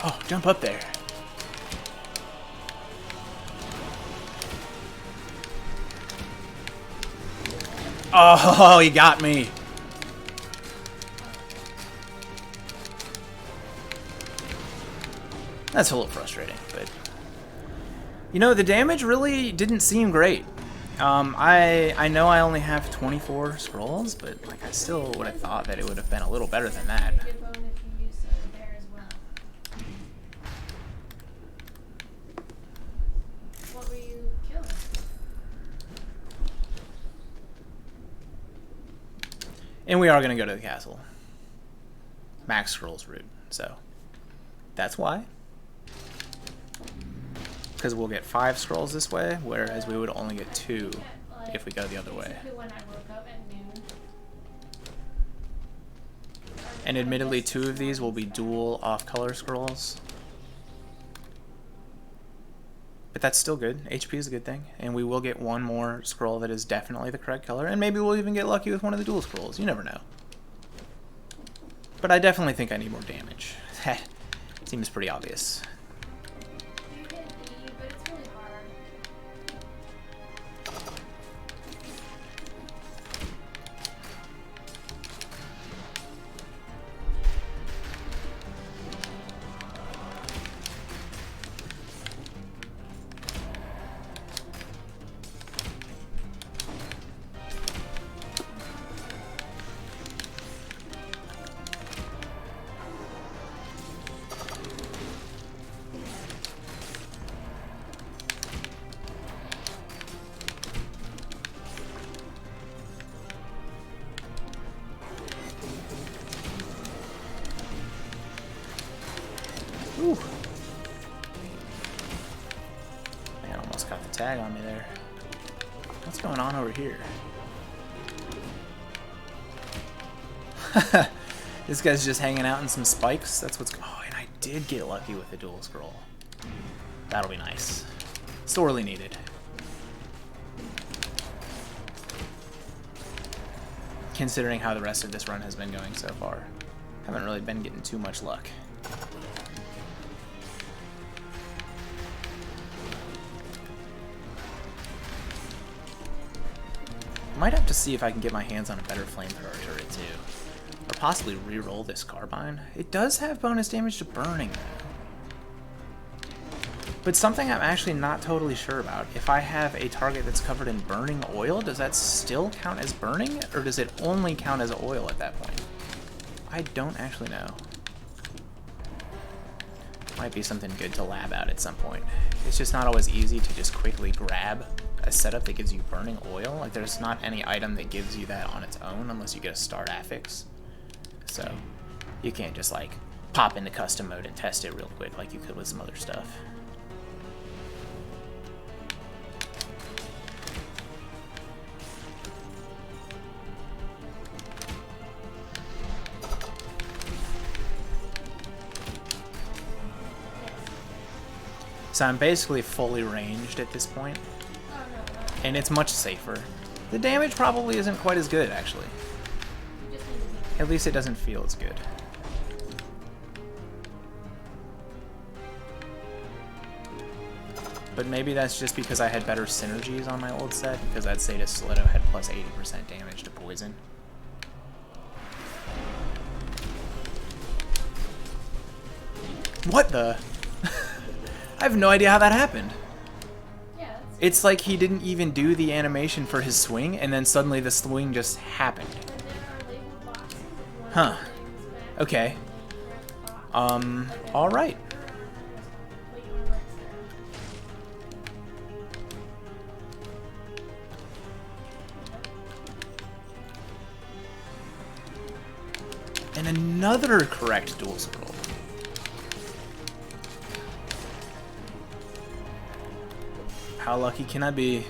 Oh, jump up there. Oh, he got me. That's a little frustrating, but you know, the damage really didn't seem great. I know I only have 24 scrolls, but like I still would have thought that it would have been a little better than that. And we are going to go to the castle. Max scrolls route, so that's why. because we'll get 5 scrolls this way, whereas we would only get 2 if we go the other way. When I woke up at noon. And admittedly, 2 of these will be dual off-color scrolls. But that's still good. HP is a good thing. And we will get 1 more scroll that is definitely the correct color. And maybe we'll even get lucky with one of the dual scrolls. You never know. But I definitely think I need more damage. Seems pretty obvious. You hit E, but it's really hard. Ooh. Man, almost got the tag on me there. What's going on over here? This guy's just hanging out in some spikes. That's what's... Oh, and I did get lucky with the dual scroll. That'll be nice. Sorely needed. Considering how the rest of this run has been going so far. Haven't really been getting too much luck. Might have to see if I can get my hands on a better flamethrower turret too. Or possibly re-roll this carbine. It does have bonus damage to burning though. But something I'm actually not totally sure about. If I have a target that's covered in burning oil, does that still count as burning? Or does it only count as oil at that point? I don't actually know. Might be something good to lab out at some point. It's just not always easy to just quickly grab a setup that gives you burning oil. Like, there's not any item that gives you that on its own unless you get a start affix. So you can't just like pop into custom mode and test it real quick like you could with some other stuff. So I'm basically fully ranged at this point, and it's much safer. The damage probably isn't quite as good, actually. At least it doesn't feel as good. But maybe that's just because I had better synergies on my old set, because that Sadist Stiletto had plus 80% damage to poison. What the? I have no idea how that happened. Yeah, It's like he didn't even do the animation for his swing, and then suddenly the swing just happened. and there are labeled boxes if you want Huh. things back. Okay. Correct box. Alright. Put your legs there. And another correct dual scroll. How lucky can I be?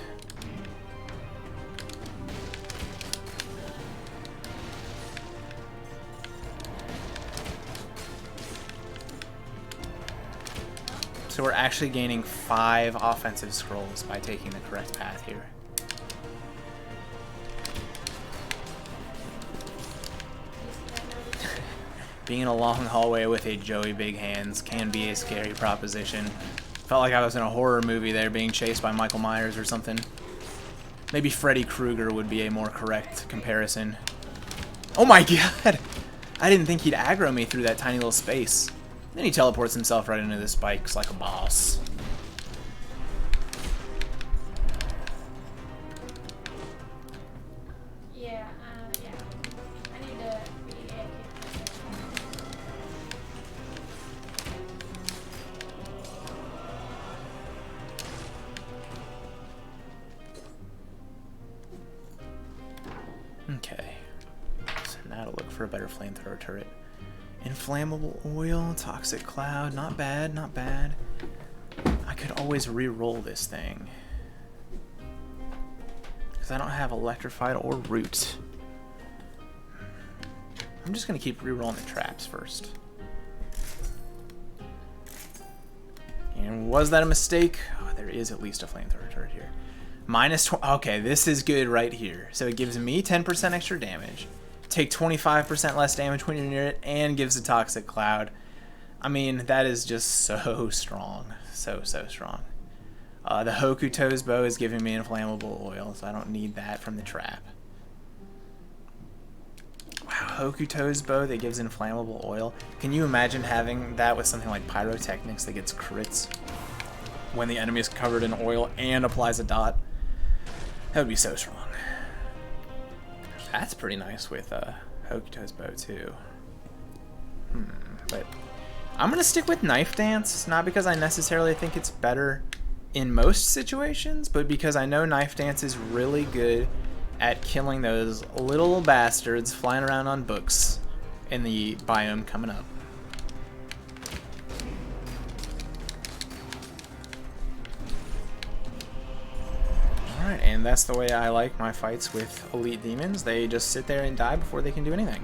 So we're actually gaining 5 offensive scrolls by taking the correct path here. Being in a long hallway with a Joey Big Hands can be a scary proposition. Felt like I was in a horror movie there being chased by Michael Myers or something. Maybe Freddy Krueger would be a more correct comparison. Oh my god! I didn't think he'd aggro me through that tiny little space. Then he teleports himself right into the spikes like a boss. Yeah, yeah. I need to be a Okay. So now to look for a better flamethrower turret. Inflammable oil, toxic cloud, not bad, not bad. I I could always re-roll this thing. Because I don't have Electrified or Root. I'm just going to keep re-rolling the traps first. And was that a mistake? Oh, there is at least a flamethrower turret here. Minus 20. Okay, this is good right here. So it gives me 10% extra damage. Take 25% less damage when you're near it, and gives a toxic cloud. I mean, that is just so strong. So strong. The Hokuto's bow is giving me inflammable oil, so I don't need that from the trap. Wow, Hokuto's bow that gives inflammable oil. Can you imagine having that with something like Pyrotechnics that gets crits when the enemy is covered in oil and applies a dot? That would be so strong. That's pretty nice with Hokuto's bow too. But I'm gonna stick with Knife Dance, not because I necessarily think it's better in most situations, but because I know Knife Dance is really good at killing those little bastards flying around on books in the biome coming up. Alright, and that's the way I like my fights with elite demons. They just sit there and die before they can do anything.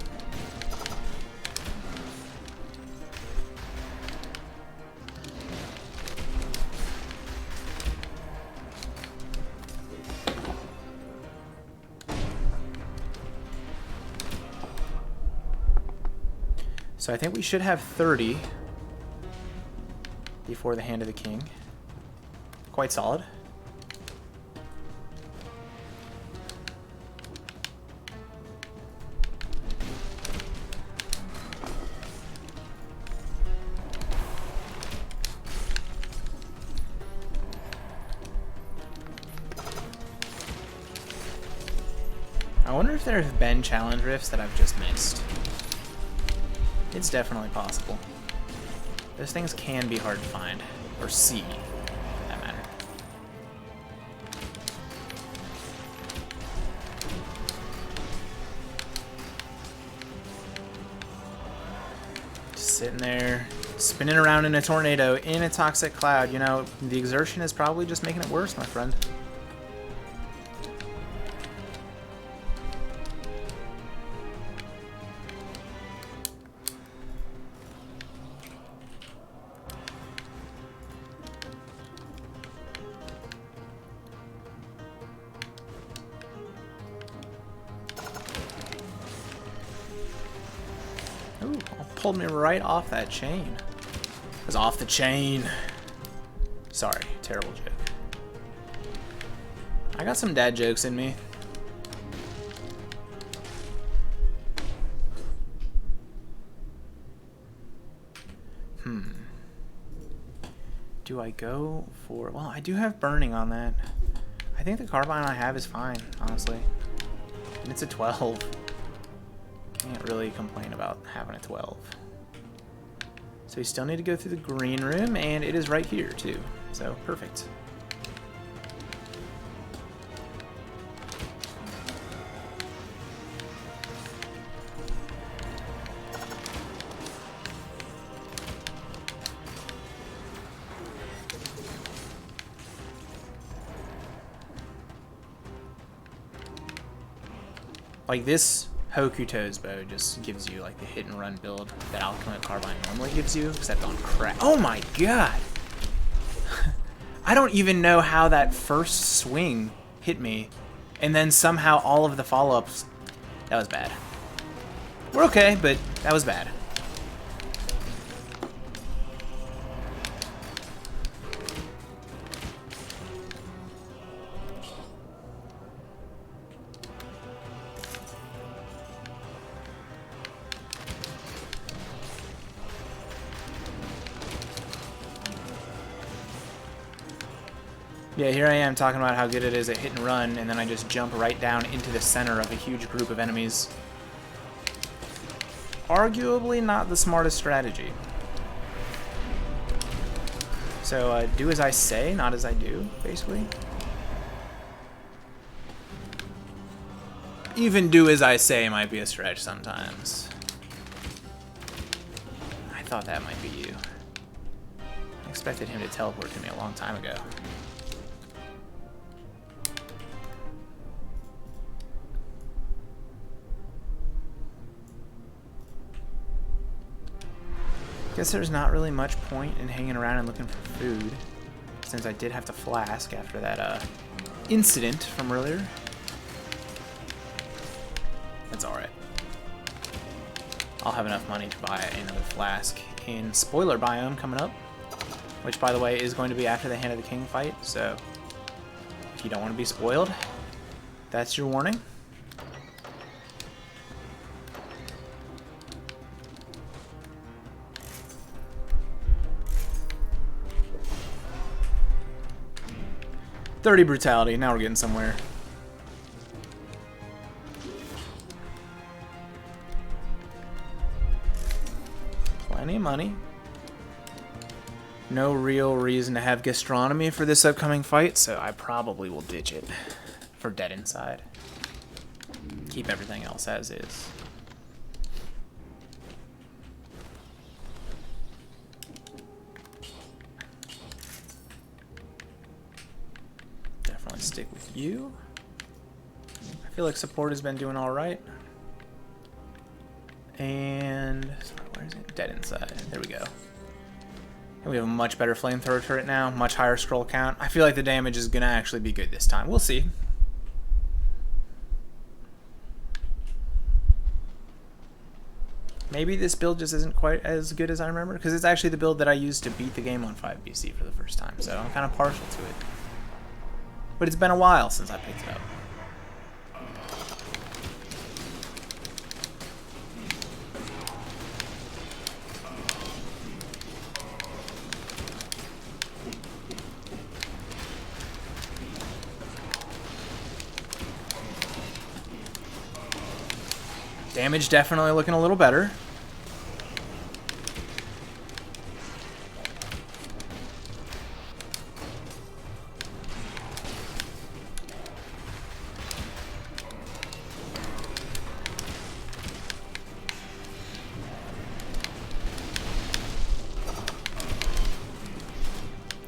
So I think we should have 30 before the Hand of the King. Quite solid. I wonder if there have been challenge rifts that I've just missed. It's definitely possible. Those things can be hard to find, or see, for that matter. Just sitting there, spinning around in a tornado, in a toxic cloud. You know, the exertion is probably just making it worse, my friend. Ooh, pulled me right off that chain. I was off the chain. Sorry, terrible joke. I got some dad jokes in me. Do I go for... Well, I do have burning on that. I think the carbine I have is fine, honestly. And it's a 12. Can't really complain about having a 12. So we still need to go through the green room, and it is right here, too. So, perfect. Like, this Hokuto's bow just gives you, like, the hit and run build that Alchemic Carbine normally gives you, except on crack. Oh my god! I don't even know how that first swing hit me, and then somehow all of the follow-ups... That was bad. We're okay, but that was bad. Yeah, here I am talking about how good it is at hit and run, and then I just jump right down into the center of a huge group of enemies. Arguably not the smartest strategy. So, do as I say, not as I do, basically. Even do as I say might be a stretch sometimes. I thought that might be you. Expected him to teleport to me a long time ago. Guess there's not really much point in hanging around and looking for food, since I did have to flask after that incident from earlier. That's alright. I'll have enough money to buy another flask in Spoiler Biome coming up, which, by the way, is going to be after the Hand of the King fight, so if you don't want to be spoiled, that's your warning. $30 brutality, now we're getting somewhere. Plenty of money. No real reason to have gastronomy for this upcoming fight, so I probably will ditch it for Dead Inside. Keep everything else as is. Definitely stick with you. I feel like support has been doing alright. And where is it? Dead Inside. There we go. And we have a much better flamethrower turret now, much higher scroll count. I feel like the damage is going to actually be good this time. We'll see. Maybe this build just isn't quite as good as I remember, because it's actually the build that I used to beat the game on 5 BC for the first time, so I'm kind of partial to it. But it's been a while since I picked it up. Damage definitely looking a little better.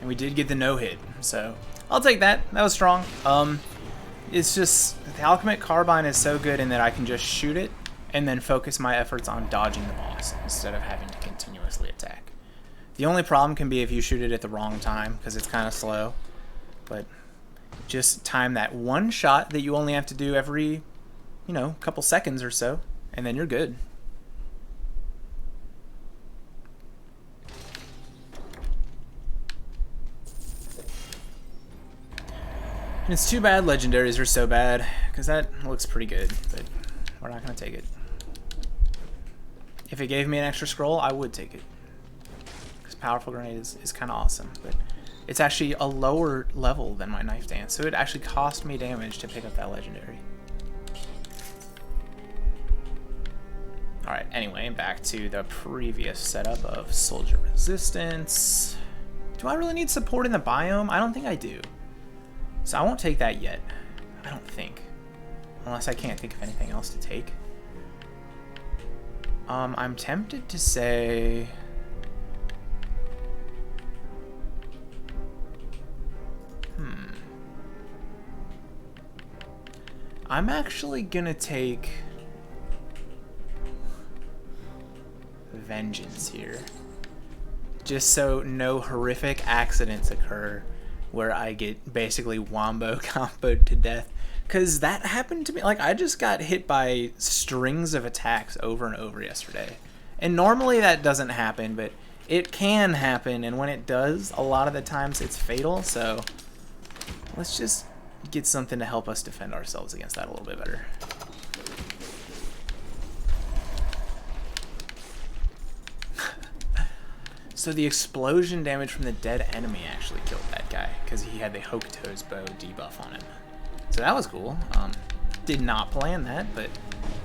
And we did get the no-hit, so I'll take that. That was strong. It's just, the Alchemic Carbine is so good in that I can just shoot it and then focus my efforts on dodging the boss instead of having to continuously attack. The only problem can be if you shoot it at the wrong time, because it's kind of slow. But just time that one shot that you only have to do every, you know, couple seconds or so, and then you're good. And it's too bad legendaries are so bad, because that looks pretty good, but we're not going to take it. If it gave me an extra scroll, I would take it. Because Powerful Grenade is kind of awesome, but it's actually a lower level than my Knife Dance, so it actually cost me damage to pick up that legendary. Alright, anyway, back to the previous setup of Soldier Resistance. Do I really need support in the biome? I don't think I do. So I won't take that yet. I don't think. Unless I can't think of anything else to take. I'm tempted to say... I'm actually gonna take Vengeance here. Just so no horrific accidents occur where I get basically wombo comboed to death. Because that happened to me. Like, I just got hit by strings of attacks over and over yesterday. And normally that doesn't happen, but it can happen. And when it does, a lot of the times it's fatal. So let's just get something to help us defend ourselves against that a little bit better. So the explosion damage from the dead enemy actually killed that guy, because he had the Hokuto's bow debuff on him. So that was cool. Did not plan that, but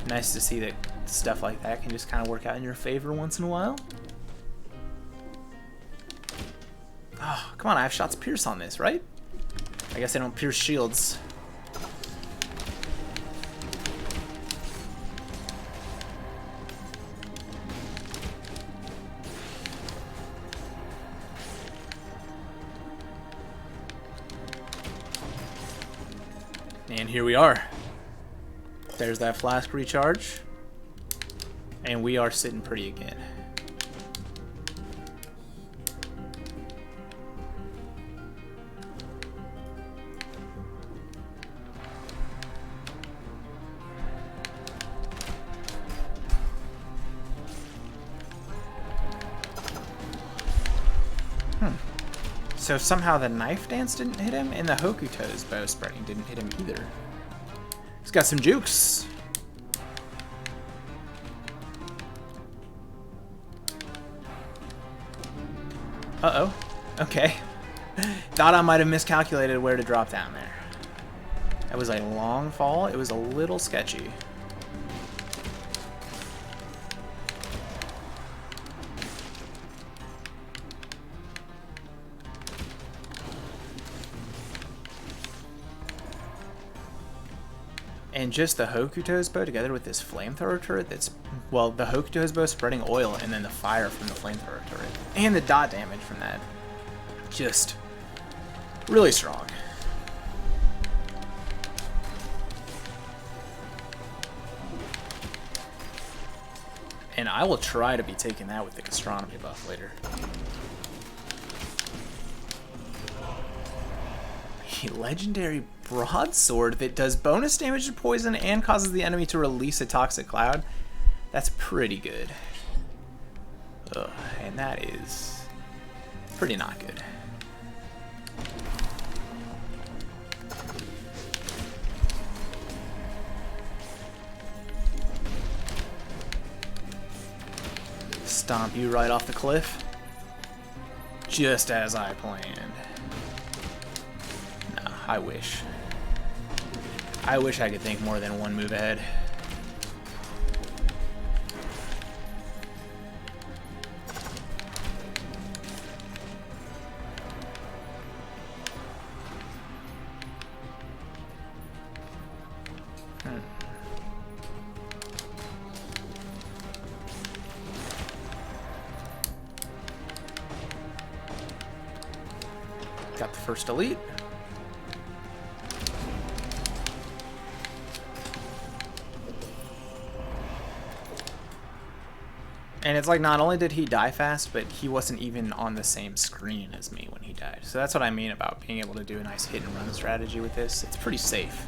nice to see that stuff like that can just kind of work out in your favor once in a while. Oh, come on, I have shots pierce on this, right? I guess I don't pierce shields. And here we are. There's that flask recharge. And we are sitting pretty again. So somehow the knife dance didn't hit him, and the Hokuto's bow spreading didn't hit him either. He's got some jukes. Uh-oh. Okay. Thought I might have miscalculated where to drop down there. That was a long fall. It was a little sketchy. And just the Hokuto's bow together with this flamethrower turret that's, well, the Hokuto's bow spreading oil and then the fire from the flamethrower turret. And the dot damage from that. Just really strong. And I will try to be taking that with the gastronomy buff later. A legendary broadsword that does bonus damage to poison and causes the enemy to release a toxic cloud. That's pretty good. Ugh, and that is pretty not good. Stomp you right off the cliff. Just as I planned. No, I wish. I wish I could think more than one move ahead. Got the first elite. And it's like, not only did he die fast, but he wasn't even on the same screen as me when he died. So that's what I mean about being able to do a nice hit and run strategy with this. It's pretty safe.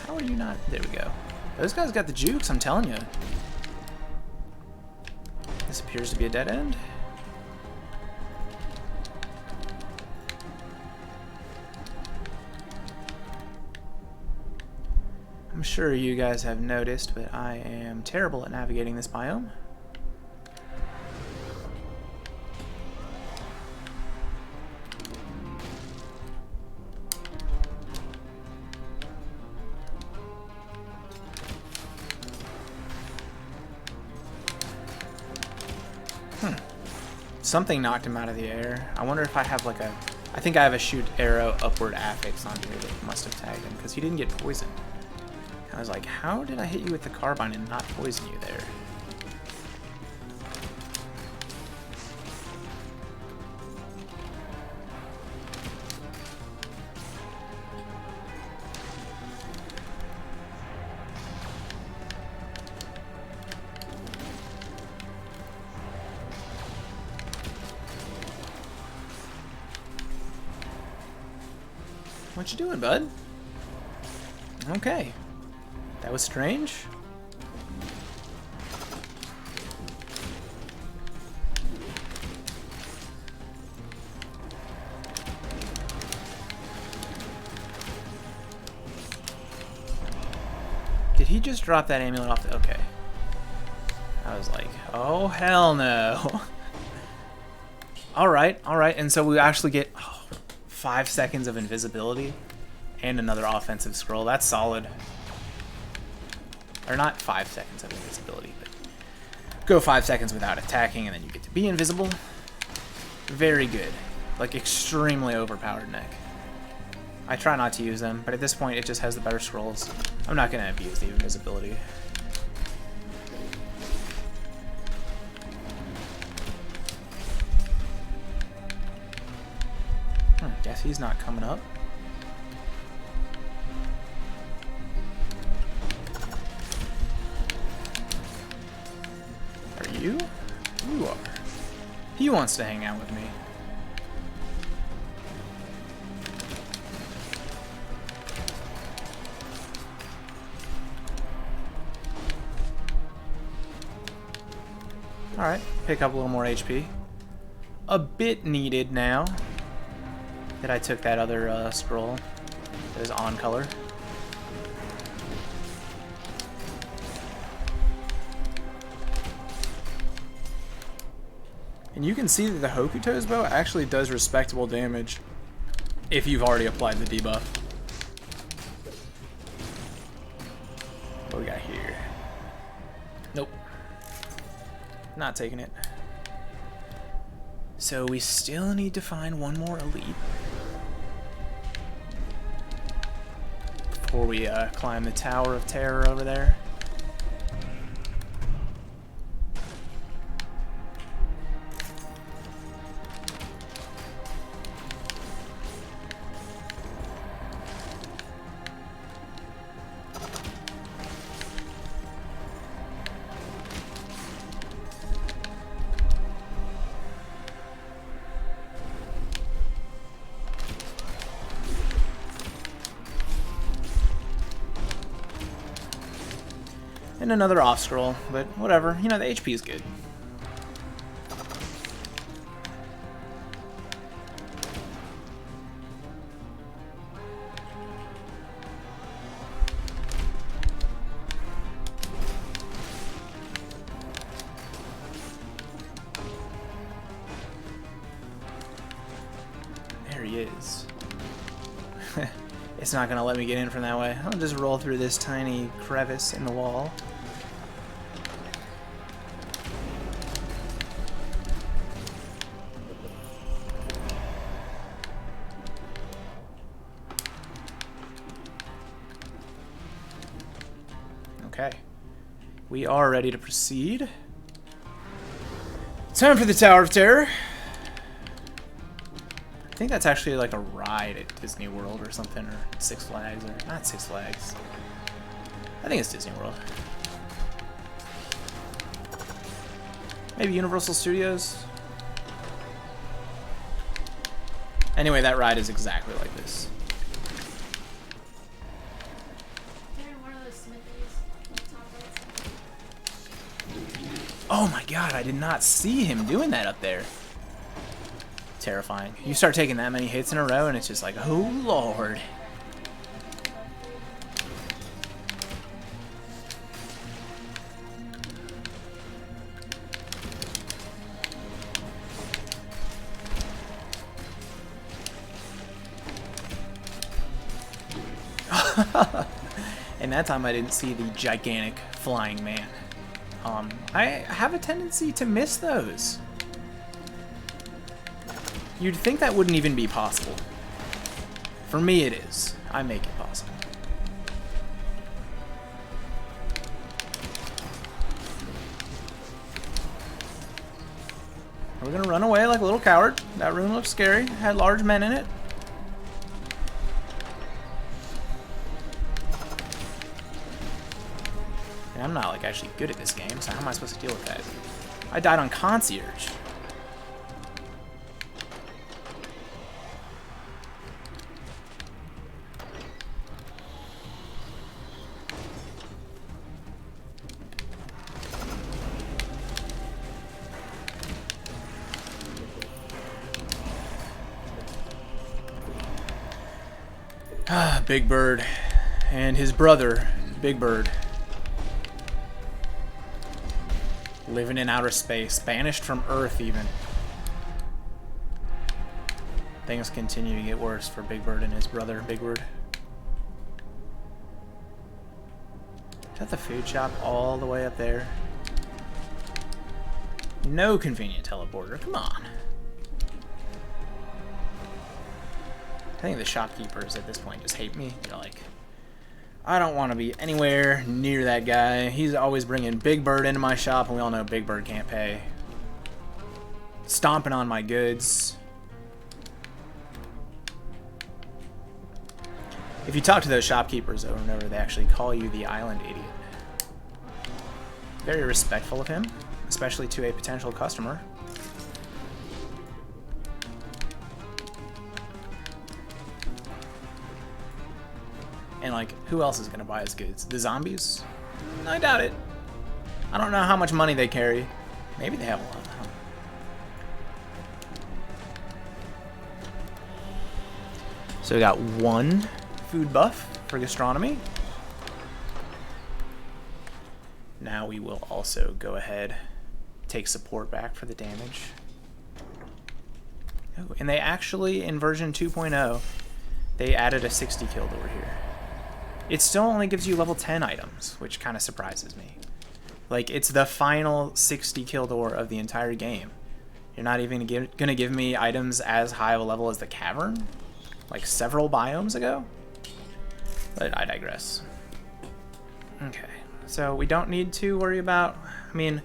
How are you not? There we go. Those guys got the jukes, I'm telling you. This appears to be a dead end. I'm sure you guys have noticed, but I am terrible at navigating this biome. Something knocked him out of the air. I wonder if I have like a... I think I have a shoot arrow upward affix on here that must have tagged him, because he didn't get poisoned. I was like, how did I hit you with the carbine and not poison you there? What you doing, bud? Okay. That was strange. Did he just drop that amulet off the... Okay. I was like, oh, hell no. Alright, alright. And so we actually get... 5 seconds of invisibility and another offensive scroll. That's solid. Or not 5 seconds of invisibility, but go 5 seconds without attacking and then you get to be invisible. Very good. Like, extremely overpowered neck. I try not to use them, but at this point it just has the better scrolls. I'm not going to abuse the invisibility. Guess he's not coming up. Are you? You are. He wants to hang out with me. Alright, pick up a little more HP. A bit needed now that I took that other scroll that is on color. And you can see that the Hokuto's bow actually does respectable damage if you've already applied the debuff. What we got here? Nope. Not taking it. So we still need to find one more elite before we climb the Tower of Terror over there. And another off scroll, but whatever. You know, the HP is good. There he is. It's not gonna let me get in from that way. I'll just roll through this tiny crevice in the wall. Okay. We are ready to proceed. Time for the Tower of Terror. I think that's actually like a ride at Disney World or something, or Six Flags, or not Six Flags. I think it's Disney World. Maybe Universal Studios. Anyway, that ride is exactly like this. Oh my god, I did not see him doing that up there. Terrifying. You start taking that many hits in a row and it's just like, oh lord. And that time I didn't see the gigantic flying man. I have a tendency to miss those. You'd think that wouldn't even be possible. For me it is. I make it possible. We're gonna run away like a little coward. That room looks scary. Had large men in it. And I'm not like actually good at this game, so how am I supposed to deal with that? I died on Concierge. Ah, Big Bird and his brother, Big Bird. Living in outer space, banished from Earth even. Things continue to get worse for Big Bird and his brother, Big Bird. Is that the food shop all the way up there? No convenient teleporter, come on. think the shopkeepers at this point just hate me. They're like, I don't want to be anywhere near that guy. He's always bringing Big Bird into my shop, and we all know Big Bird can't pay. Stomping on my goods. If you talk to those shopkeepers over and over, they actually call you the island idiot. Very respectful of him, especially to a potential customer. And like, who else is gonna buy his goods? The zombies? I doubt it. I don't know how much money they carry. Maybe they have a lot. So we got 1 food buff for gastronomy. Now we will also go ahead, take support back for the damage. Oh, and they actually, in version 2.0, they added a 60 kill door here. It still only gives you level 10 items, which kind of surprises me. Like, it's the final 60 kill door of the entire game. You're not even gonna give me items as high of a level as the Cavern, like several biomes ago? But I digress. Okay, so we don't need to worry about, I mean,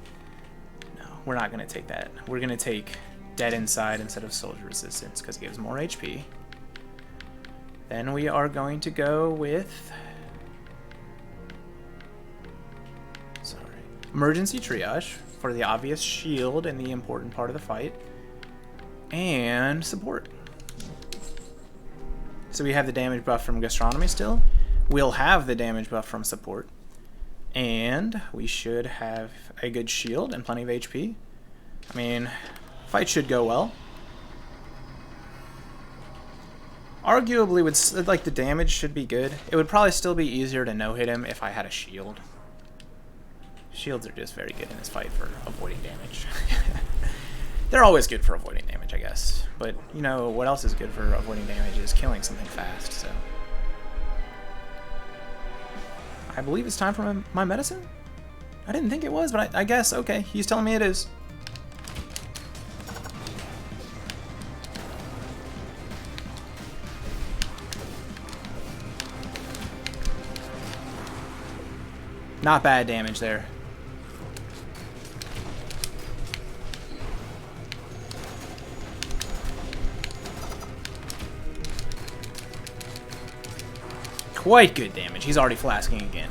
no, we're not gonna take that. We're gonna take Dead Inside instead of Soldier Resistance because it gives more HP. Then we are going to go with, Emergency Triage for the obvious shield and the important part of the fight. And support. So we have the damage buff from Gastronomy still. We'll have the damage buff from support. And we should have a good shield and plenty of HP. I mean, fight should go well. Arguably, like, the damage should be good. It would probably still be easier to no-hit him if I had a shield. Shields are just very good in this fight for avoiding damage. They're always good for avoiding damage, I guess. But, you know, what else is good for avoiding damage is killing something fast, so. I believe it's time for my medicine? I didn't think it was, but I guess, okay, he's telling me it is. Not bad damage there. Quite good damage. He's already flasking again.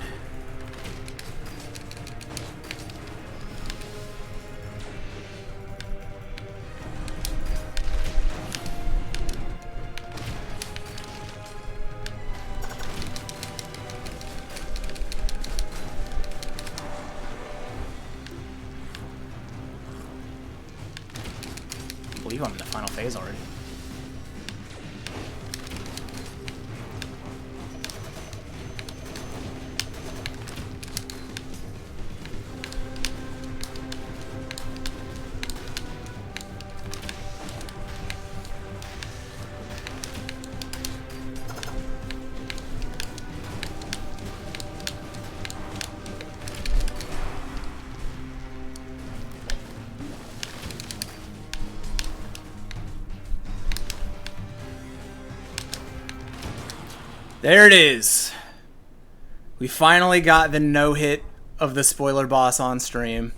I believe I'm in the final phase already. There it is. We finally got the no-hit of the spoiler boss on stream.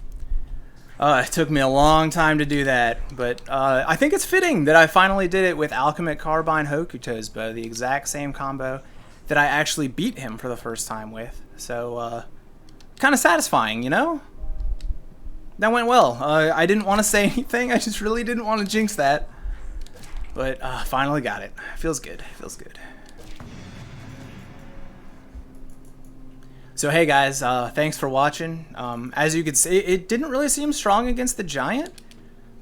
It took me a long time to do that, but I think it's fitting that I finally did it with Alchemic Carbine Hokuto's bow, the exact same combo that I actually beat him for the first time with. So, kind of satisfying, you know? That went well. I didn't want to say anything. I just really didn't want to jinx that. But finally got it. Feels good. Feels good. So hey guys, thanks for watching. As you can see, it didn't really seem strong against the giant,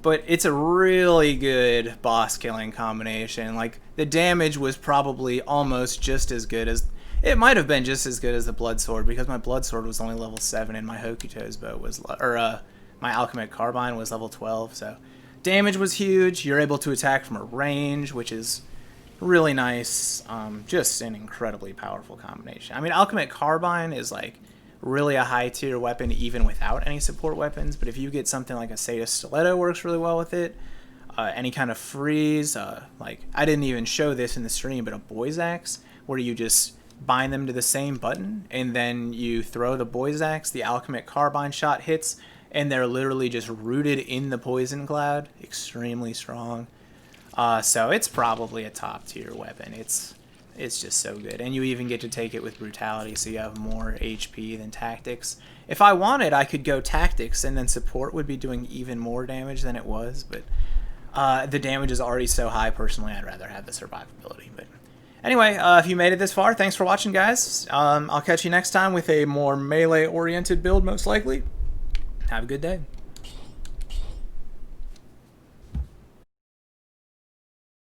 but it's a really good boss killing combination. Like, the damage was probably almost just as good as, it might have been just as good as the blood sword, because my blood sword was only level 7 and my Hokuto's bow was, my Alchemic Carbine was level 12. So damage was huge. You're able to attack from a range, which is really nice. Just an incredibly powerful combination. I mean, Alchemic Carbine is like really a high tier weapon even without any support weapons, but if you get something like a Sadist Stiletto, works really well with it. any kind of freeze. Like, I didn't even show this in the stream, but a boy's axe, where you just bind them to the same button, and then you throw the boy's axe, the Alchemic Carbine shot hits, and they're literally just rooted in the poison cloud. Extremely strong. So it's probably a top tier weapon. It's just so good. And you even get to take it with brutality, so you have more HP than tactics. If I wanted, I could go tactics, and then support would be doing even more damage than it was, but the damage is already so high. Personally, I'd rather have the survivability. But anyway, if you made it this far, thanks for watching, guys. I'll catch you next time with a more melee-oriented build, most likely. Have a good day.